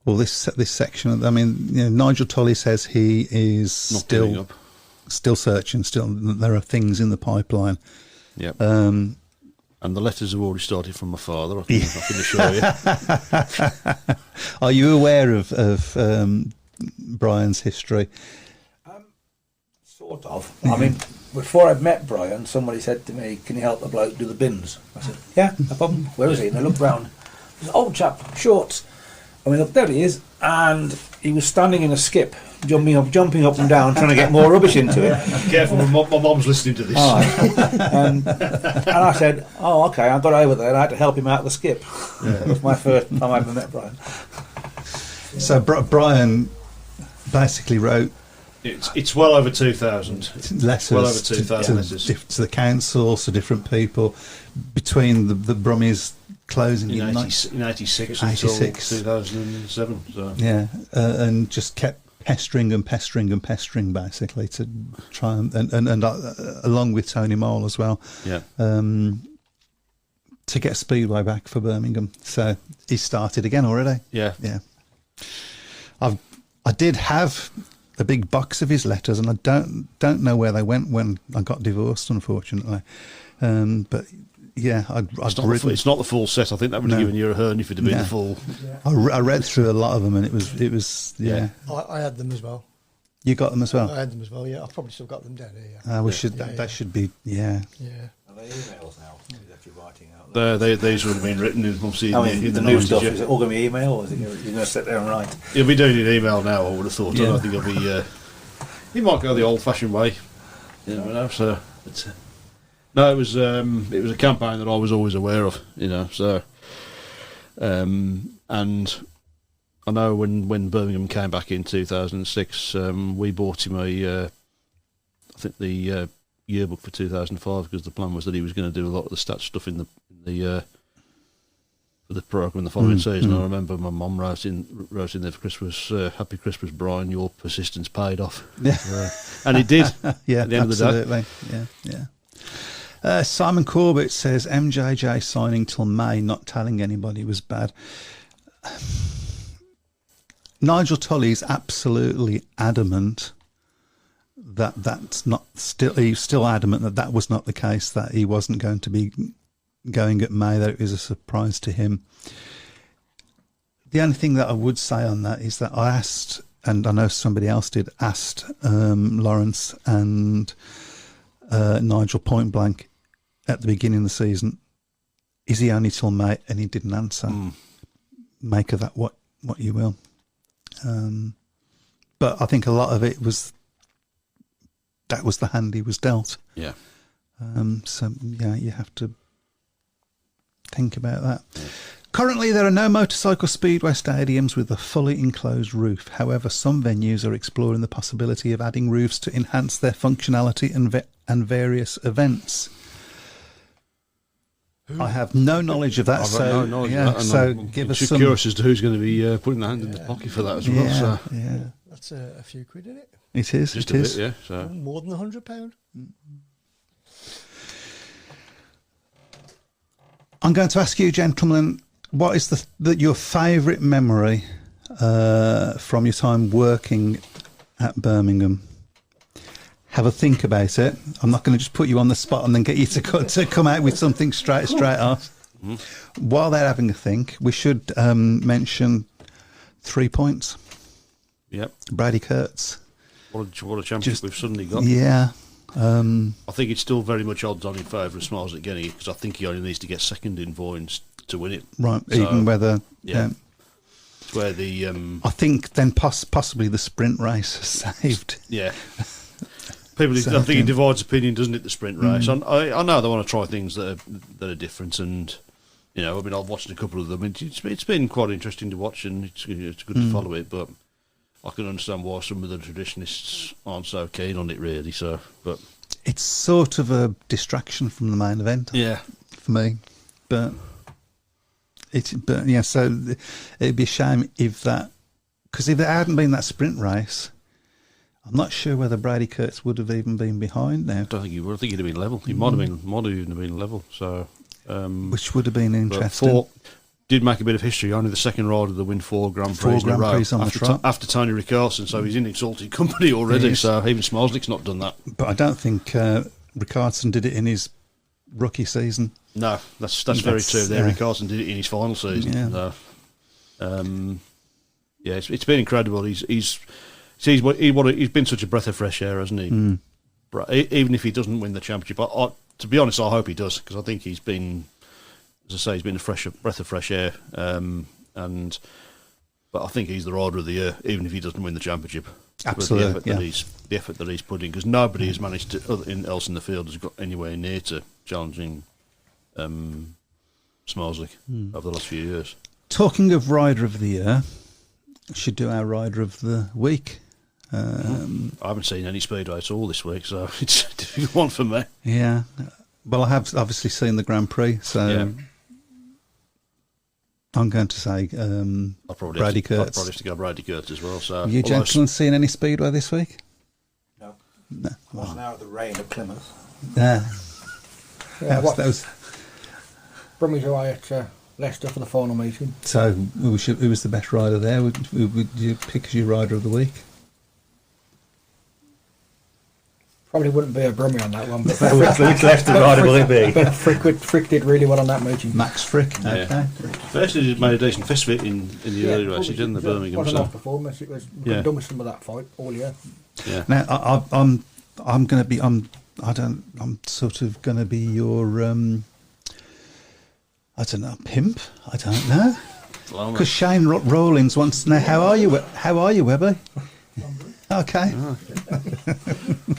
Well, this section, I mean, Nigel Tully says he is still searching, there are things in the pipeline. Yep. And the letters have already started from my father, I can assure you. Are you aware of Brian's history? Sort of. I mean, before I'd met Brian, somebody said to me, "Can you help the bloke do the bins?" I said, "Yeah, no problem. Where is he?" And I looked round. There's an old chap, shorts. I mean, there he is, and he was standing in a skip, jumping up and down, trying to get more rubbish into it. Careful, my mom's listening to this. And I said, "Oh, okay." I got over there and I had to help him out of the skip. That was my first time I ever met Brian. So Brian basically wrote. It's well over 2,000 letters. Well over 2,000 letters to the council, to different people, between the Brummies closing in 86 until 2007. So. Yeah, and just kept pestering, basically, to try and along with Tony Mole as well. Yeah. To get Speedway back for Birmingham. So he started again already. Yeah. Yeah. I did have a big box of his letters, and I don't know where they went when I got divorced, unfortunately. But yeah, it's not the full set. I think that would have given you a hernia if it had been the full. I read through a lot of them, and it was yeah. I had them as well. You got them as well? I had them as well. Yeah, I've probably still got them down here. Yeah. That should be Yeah. Are they emails now that you're writing out? These would have been written in, obviously, in the new 90s, stuff. yeah. Is it all going to be email, or is it you're going to sit there and write? You'll be doing it email now, I would have thought. Yeah. I don't think it'll be. He might go the old-fashioned way. You never know. So, no, it was a campaign that I was always aware of. You know, so and I know when Birmingham came back in 2006, we bought him I think the yearbook for 2005, because the plan was that he was going to do a lot of the stats stuff in the for the programme the following season. I remember my mum wrote in there for Christmas, "Happy Christmas, Brian. Your persistence paid off." Yeah, and it did. Yeah, at the end absolutely. of the day. Yeah. Simon Corbett says MJJ signing till May, not telling anybody, was bad. Nigel Tully's absolutely adamant that's not still. He's still adamant that was not the case. That he wasn't going to be going at May. That it was a surprise to him. The only thing that I would say on that is that I asked, and I know somebody else did, asked Lawrence and Nigel point blank at the beginning of the season, is he only till May? And he didn't answer. Make of that what you will. But I think a lot of it was that was the hand he was dealt. Yeah. So yeah, you have to think about that. Yeah. Currently, there are no motorcycle speedway stadiums with a fully enclosed roof. However, some venues are exploring the possibility of adding roofs to enhance their functionality and various events. I have no knowledge of that. Give us some. Curious as to who's going to be putting their hand in the pocket for that as well. Yeah, so. yeah. That's a few quid, isn't it? It is. Just it a is. bit, yeah. So. More than £100. I'm going to ask you, gentlemen, what is your favourite memory from your time working at Birmingham? Have a think about it. I'm not going to just put you on the spot and then get you to come out with something straight off. While they're having a think, we should mention 3 points. Yep. Brady Kurtz. What a championship we've suddenly got. Yeah. I think it's still very much odds on in favour of Smiles at getting it, because I think he only needs to get second in Voynes to win it. Right, so, even whether... Yeah. It's where the... I think then possibly the sprint race has saved. Yeah. I think it divides opinion, doesn't it, the sprint race? I know they want to try things that are different, and, you know, I mean, I've watched a couple of them. It's been quite interesting to watch, and it's good to follow it, but... I can understand why some of the traditionalists aren't so keen on it, really. So, but it's sort of a distraction from the main event, for me. But yeah. So it'd be a shame if that, because if there hadn't been that sprint race, I'm not sure whether Brady Kurtz would have even been behind now. I don't think he would. I think he'd have been level. He might have even been level. So, which would have been interesting. Did make a bit of history, only the second rider to win 4 Grand Prix in a row after Tony Rickarson, so he's in exalted company already, so even Smolslik's not done that. But I don't think Rickarson did it in his rookie season. No, that's very true there. Rickarson did it in his final season. Yeah. So, it's been incredible. He's been such a breath of fresh air, hasn't he? even if he doesn't win the championship, to be honest, I hope he does, because I think he's been, as I say, he's been a breath of fresh air. But I think he's the rider of the year, even if he doesn't win the championship. Absolutely, the effort that he's put in, because nobody has managed to, else in the field has got anywhere near to challenging Smarsley over the last few years. Talking of rider of the year, we should do our rider of the week. I haven't seen any speedway at all this week, so it's a difficult one for me. Yeah, well, I have obviously seen the Grand Prix, so I'm going to say Brady Kurtz. I'd probably have to go Brady Kurtz as well. So, you gentlemen seen any speedway this week? No. No. I wasn't out of the rain at Plymouth. Yeah. What? That was. Brummies away at Leicester for the final meeting. So, who was the best rider there? Would you pick as your rider of the week? Probably wouldn't be a Brummie on that one. But Which Leicester rider will it be? But Frick did really well on that meeting. Max Frick. Yeah. Okay. They actually made a decent fist fit in the early races, didn't they, Birmingham? It was a nice performance. It was done with some of that fight all year. Yeah. Now I'm going to be I'm sort of going to be your I don't know, pimp. I don't know, because Shane Rawlings wants to know how are you, Webby? Okay. I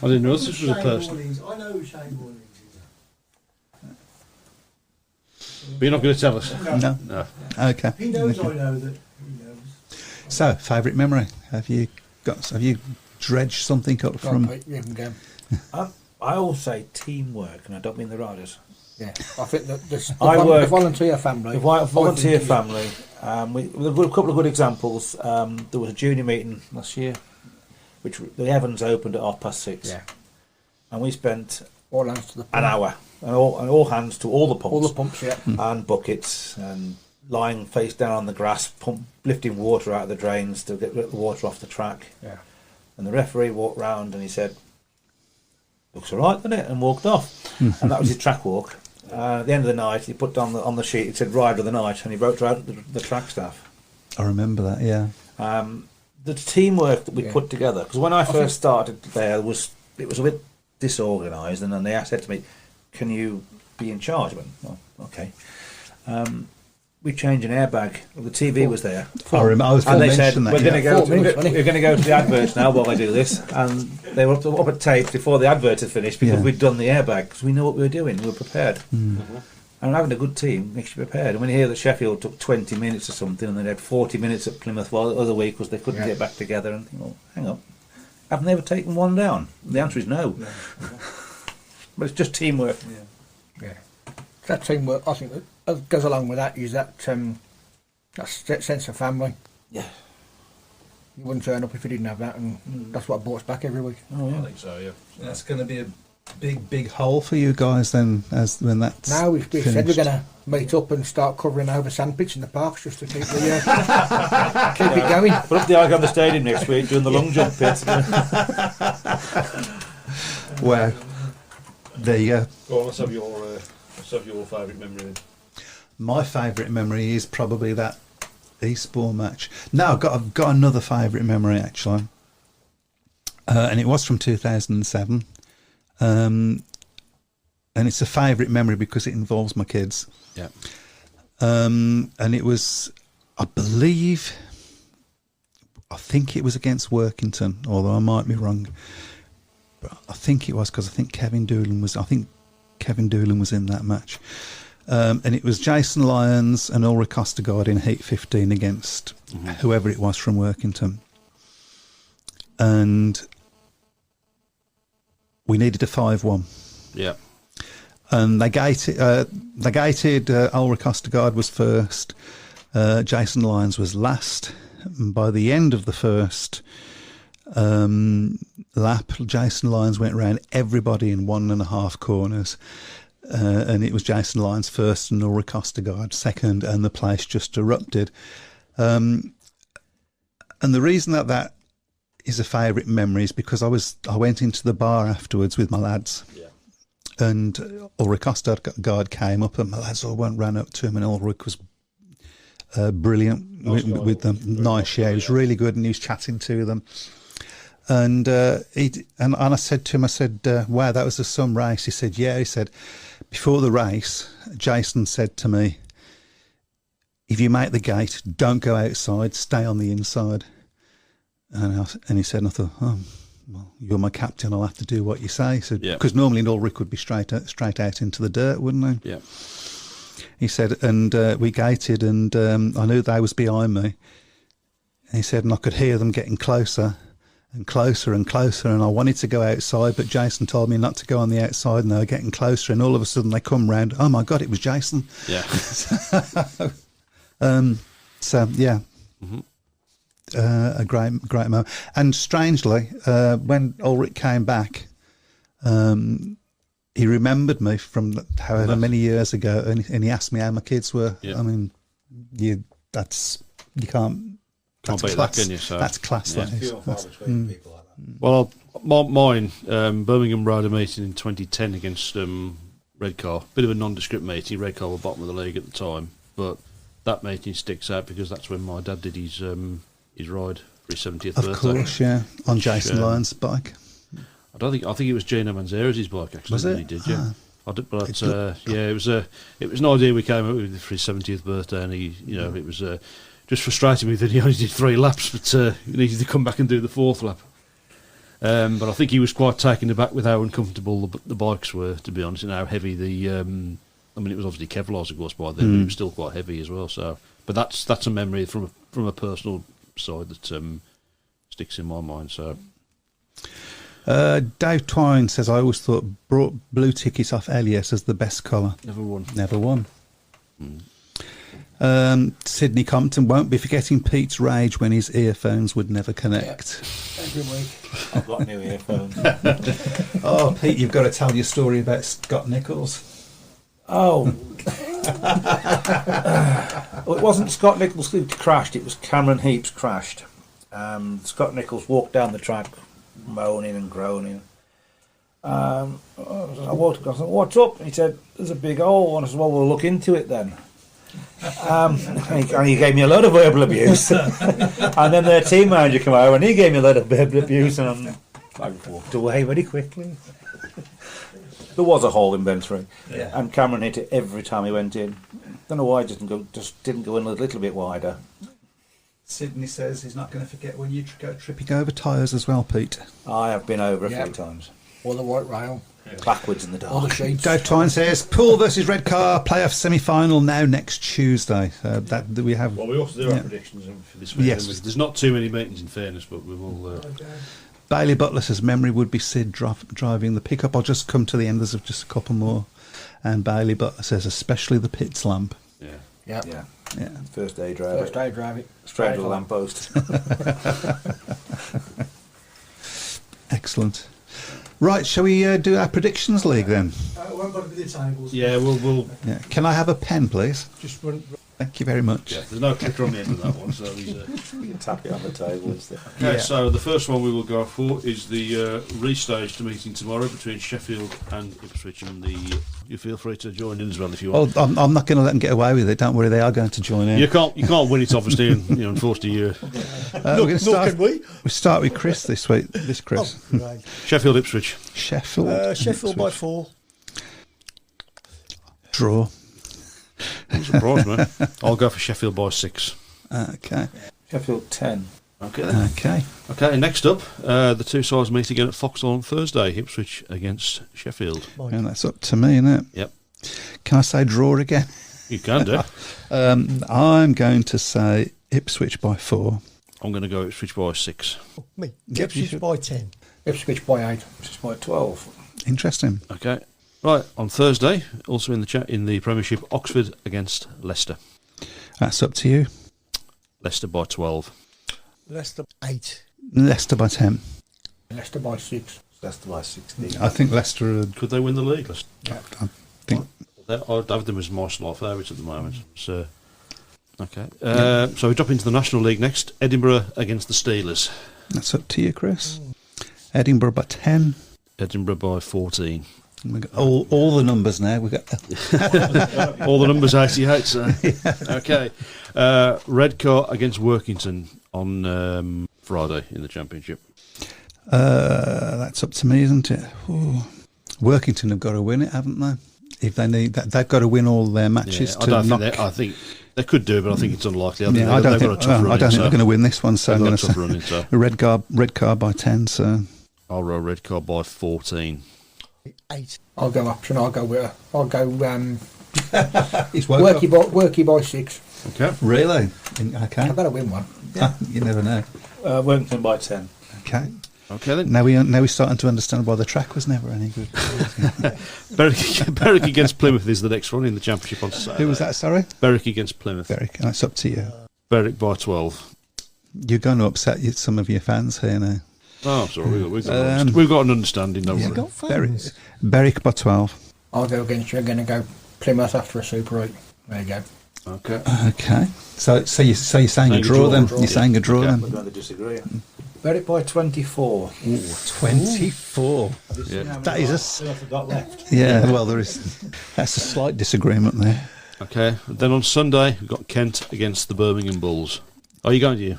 didn't know this was a person. I know who Shane Rawlings is. But you're not going to tell us? No. Okay. He knows I know that he knows. So, favourite memory? Have you dredged something up from? You can go. I always say teamwork, and I don't mean the riders. Yeah, I think that the volunteer family. The volunteer family. We've got a couple of good examples. There was a junior meeting last year, which the Evans opened at 6:30. Yeah, and we spent all hands to the pump. an hour, and all hands to all the pumps. All the pumps, yeah, and buckets, and lying face down on the grass, lifting water out of the drains to get the water off the track. Yeah, and the referee walked round and he said, "Looks all right, doesn't it?" and walked off. And that was his track walk. At the end of the night, he put down on the sheet, it said "Rider of the Night," and he wrote out the track staff. I remember that. Yeah. The teamwork that we put together, because when I first started there, it was a bit disorganised, and then they said to me, "Can you be in charge?" I went, "Oh, okay." We changed an airbag. The TV was there. I was and they said, that, "We're going to go to the adverts now while I do this." And they were up at tape before the advert had finished, because we'd done the airbag, because we knew what we were doing. We were prepared. And having a good team makes you prepared. And when you hear that Sheffield took 20 minutes or something, and they had 40 minutes at Plymouth while the other week was they couldn't get back together, and think, "Well, hang on, haven't they ever taken one down?" The answer is no. But it's just teamwork. Yeah. That teamwork, I think, that goes along with that is that sense of family. Yeah. You wouldn't turn up if you didn't have that, and that's what brought us back every week. Oh, yeah. I think so, yeah. That's going to be a big hole for you guys then, when that's now we've finished. said we're going to meet up and start covering over sandpits in the parks just to keep the keep it going. Put up the Icon the Stadium next week doing the long jump pit. Well, there you go. Go on, let's have your favourite memory then. My favourite memory is probably that Eastbourne match. No, I've got another favourite memory actually, and it was from 2007. And it's a favourite memory because it involves my kids. Yeah. And it was, I think it was against Workington, although I might be wrong. But I think it was, because I think Kevin Doolan was in that match. And it was Jason Lyons and Ulrich Ostergaard in Heat 15 against whoever it was from Workington. And we needed a 5-1. Yeah. And they gated Ulrich Ostergaard was first, Jason Lyons was last. And by the end of the first lap, Jason Lyons went round everybody in 1.5 corners. And it was Jason Lyons first and Ulrich Ostergaard second, and the place just erupted. And the reason that is a favourite memory is because I went into the bar afterwards with my lads, and Ulrich Ostergaard came up, and my lads all ran up to him, and Ulrich was brilliant with them. Nice, yeah, he was really good, and he was chatting to them. And and I said to him, I said, wow, that was some race. He said, yeah. He said, before the race, Jason said to me, if you make the gate, don't go outside, stay on the inside. And he said, and I thought, oh, well, you're my captain, I'll have to do what you say. So, because normally Ulrich would be straight out into the dirt, wouldn't he? Yeah. He said, and we gated, and I knew they was behind me. And he said, and I could hear them getting closer and closer and closer, and I wanted to go outside, but Jason told me not to go on the outside, and they were getting closer, and all of a sudden they come round. Oh my God, it was Jason. Yeah. So yeah, a great moment. And strangely, when Ulrich came back, he remembered me from however many years ago, and he asked me how my kids were. Yeah. I mean, you can't. That's beat class. that, can you? So, that's class. Yeah. That is. Few and far between people like that. Well, mine, Birmingham rode a meeting in 2010 against Redcar. Bit of a nondescript meeting. Redcar were bottom of the league at the time, but that meeting sticks out because that's when my dad did his ride for his 70th birthday. Of course, yeah, on Jason Lyon's bike. I think it was Gino Manzara's bike actually. Was it? He did, yeah. It was an idea we came up with for his 70th birthday, and it was just frustrating me that he only did 3 laps, but he needed to come back and do the 4th lap. But I think he was quite taken aback with how uncomfortable the bikes were, to be honest, and how heavy the. I mean, it was obviously Kevlar's, of course, by then, but it was still quite heavy as well. So, but that's a memory from a personal side that sticks in my mind. So. Dave Twine says, I always thought brought blue tickets off Elias as the best colour. Never won. Sydney Compton won't be forgetting Pete's rage when his earphones would never connect. Every week. I've got new earphones. Oh, Pete, you've got to tell your story about Scott Nichols. Oh. Well, it wasn't Scott Nichols who crashed, it was Cameron Heaps crashed. Scott Nichols walked down the track moaning and groaning. I walked across and said, what's up? And he said, there's a big hole. And I said, well, we'll look into it then. And he gave me a lot of verbal abuse. And then their team manager came over and he gave me a lot of verbal abuse, and I walked away very quickly. There was a hole in Ben 3, and Cameron hit it every time he went in. Don't know why he just didn't go in a little bit wider. Sydney says he's not going to forget when you go tripping over tyres as well, Pete. I have been over a few times. Or the white rail. Backwards in the dark. All the sheets. Dave Twine says Poole versus Redcar playoff semi-final now next Tuesday. That we have. Well, we also do our predictions for this week. Yes. There's not too many meetings, in fairness, but we will. Bailey Butler says memory would be Sid driving the pickup. I'll just come to the end. There's just a couple more. And Bailey Butler says especially the pits lamp. Yeah. First day drive it. Straight to the lamppost. Excellent. Right, shall we do our predictions league then? We've got to be the tables. Yeah, we'll. Yeah. Can I have a pen, please? Just run. Thank you very much. Yeah, there's no clicker on the end of that one, so he's. You can tap it on the table. Okay, so the first one we will go for is the restaged meeting tomorrow between Sheffield and Ipswich, and you feel free to join in as well if you want. Oh, I'm not going to let them get away with it. Don't worry, they are going to join in. You can't win it, obviously, and unfortunately you. We're going to start. Can we? We start with Chris this week. Chris. Oh, right. Sheffield Ipswich. Sheffield by 4. Draw. I'm surprised, man. I'll go for Sheffield by 6. Okay. Sheffield 10. Okay then. Okay, next up, the two sides meet again at Foxhall on Thursday. Ipswich against Sheffield. And that's up to me, isn't it? Yep. Can I say draw again? You can do. I'm going to say Ipswich by 4. I'm going to go Ipswich by 6. Me. Yep, Ipswich by 10. Ipswich by 8. Ipswich by 12. Interesting. Okay. Right, on Thursday, also in the Premiership, Oxford against Leicester. That's up to you. Leicester by 12. Leicester 8. Leicester by 10. Leicester by 6. Leicester by 16. I think Leicester. Could they win the league? Yeah. I think. I'd have them as my slight favourites at the moment. So, okay. So we drop into the National League next. Edinburgh against the Steelers. That's up to you, Chris. Edinburgh by 10. Edinburgh by 14. We got all the numbers now. We got all the numbers 88. So. Okay. Redcar against Workington on Friday in the Championship. That's up to me, isn't it? Ooh. Workington have got to win it, haven't they? If they need that, they've got to win all their matches to knock. I think they could do, but I think it's unlikely. I don't think they're going to win this one, so I'm going to say a red card by 10. So I'll roll red card by 14. 8. I'll go option. I'll go It's worky by 6. Okay. Really? Okay. I've got to win one. Yeah. You never know. Workington by 10. Okay. Okay then. Now we're starting to understand why the track was never any good. Berwick against Plymouth is the next one in the Championship on Saturday. Who was that, sorry? Berwick against Plymouth. Berwick. That's up to you. Berwick by 12. You're going to upset some of your fans here now. Oh, sorry. We've got an understanding, don't we? Berwick by 12. I'll go against you. I'm going to go Plymouth after a Super 8. There you go. Okay. So you're saying a draw then? You're saying a draw then? We're going to disagree. Berwick by 24. Ooh, 24. Yeah. That is I forgot left. Yeah, well, that's a slight disagreement there. Okay. Then on Sunday, we've got Kent against the Birmingham Bulls. Are you going to you?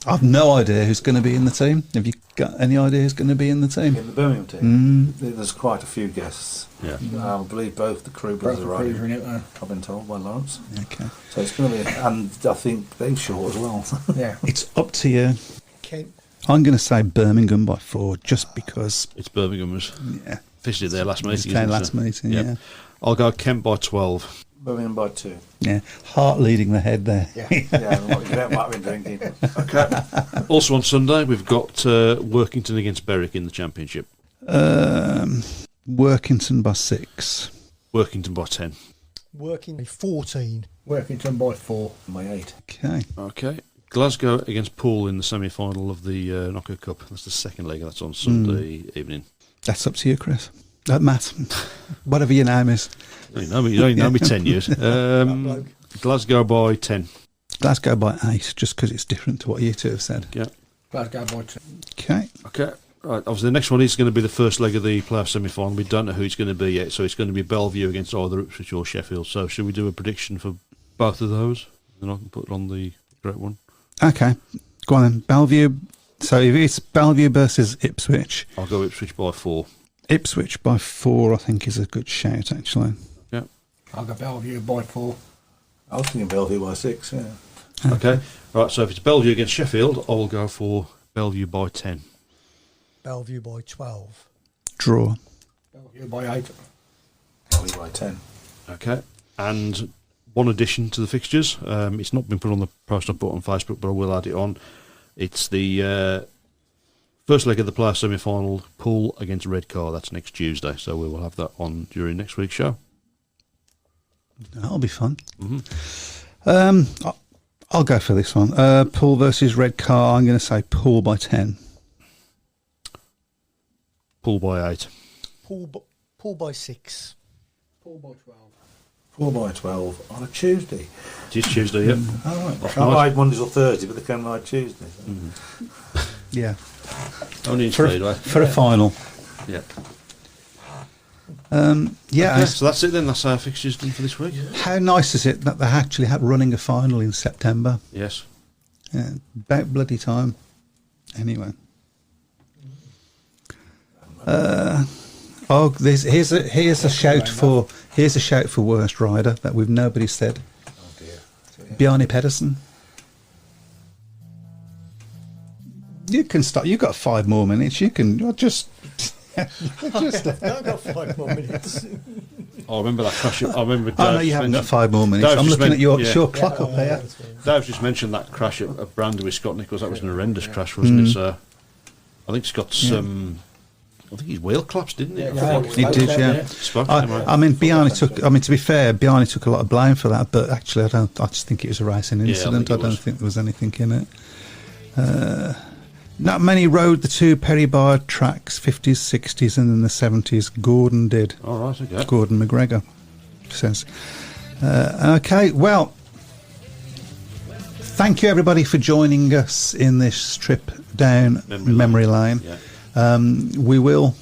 I've no idea who's going to be in the team. Have you got any idea who's going to be in the team? In the Birmingham team? There's quite a few guests. Yeah. I believe both the crew brothers are right. I've been told by Lawrence. Okay. So it's going to be, and I think Dave's short as well. Yeah. It's up to you. Okay. I'm going to say Birmingham by 4, just because. It's Birmingham's. Yeah. Officially their last meeting. Their last meeting, yeah. I'll go Kent by 12. Birmingham by 2. Yeah. Hart leading the head there. Yeah. Yeah, might have been drinking. Okay. Also on Sunday, we've got Workington against Berwick in the Championship. Workington by 6. Workington by 10. Working by 14. Workington by 4. By 8. Okay. Glasgow against Poole in the semi-final of the Knocker Cup. That's the second leg. That's on Sunday evening. That's up to you, Chris. Matt, whatever your name is. You know me 10 years. Glasgow by 10. Glasgow by 8, just because it's different to what you two have said. Yeah. Glasgow by 2. Okay. Right. Obviously, the next one is going to be the first leg of the playoff semi-final. We don't know who it's going to be yet, so it's going to be Bellevue against either Ipswich or Sheffield. So, should we do a prediction for both of those? Then I can put it on the correct one. Okay. Go on then. Bellevue. So, if it's Bellevue versus Ipswich. I'll go Ipswich by 4. Ipswich by 4, I think, is a good shout, actually. Yeah. I'll go Bellevue by 4. I was thinking Bellevue by 6, yeah. Okay. Right, so if it's Bellevue against Sheffield, I will go for Bellevue by 10. Bellevue by 12. Draw. Bellevue by 8. Bellevue by 10. Okay. And one addition to the fixtures. It's not been put on the post I put on Facebook, but I will add it on. It's the first leg of the playoff semi-final, Poole against Redcar. That's next Tuesday, so we will have that on during next week's show. That'll be fun. Mm-hmm. I'll go for this one. Poole versus Redcar. I'm going to say Poole by 10. Poole by 8. Poole by 6. Poole by 12. 4 by 12 on a Tuesday. It is Tuesday, yeah. Oh, right. Can't ride Mondays or Thursdays, but they can ride Tuesdays. So. Mm-hmm. Yeah. Only in Speedway. For a final. Yeah. Yeah. Okay, so that's it then. That's our fixtures done for this week. How nice is it that they actually had running a final in September? Yes. Yeah, about bloody time. Anyway. Here's a shout for worst rider that nobody said. Oh dear. Bjarne Pedersen. You can start. You've got 5 more minutes. You can just. I've got 5 more minutes. I remember that crash. I remember. Oh no, you haven't got 5 more minutes. I'm looking at your clock up here. Dave's just mentioned that crash at Browne with Scott Nichols. That was an horrendous crash, wasn't it? So I think Scott's. I think his wheel collapsed, didn't it? He did, yeah. I mean, Bjarne took. I mean, to be fair, Bjarne took a lot of blame for that. But actually, I just think it was a racing incident. I don't think there was anything in it. Not many rode the 2 Perry Bar tracks, 50s, 60s, and then the 70s. Gordon did. All right, okay. Gordon McGregor says. Okay, well, thank you everybody for joining us in this trip down memory lane. Yeah. We will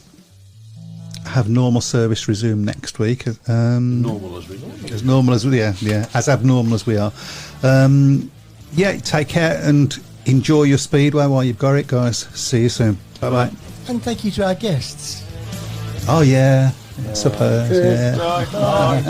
have normal service resume next week. Normal as we are. As normal as we are. Yeah, as abnormal as we are. Yeah, take care and enjoy your speedway while you've got it, guys. See you soon. Bye-bye. And thank you to our guests. Oh, yeah. Suppose, yeah. Bye.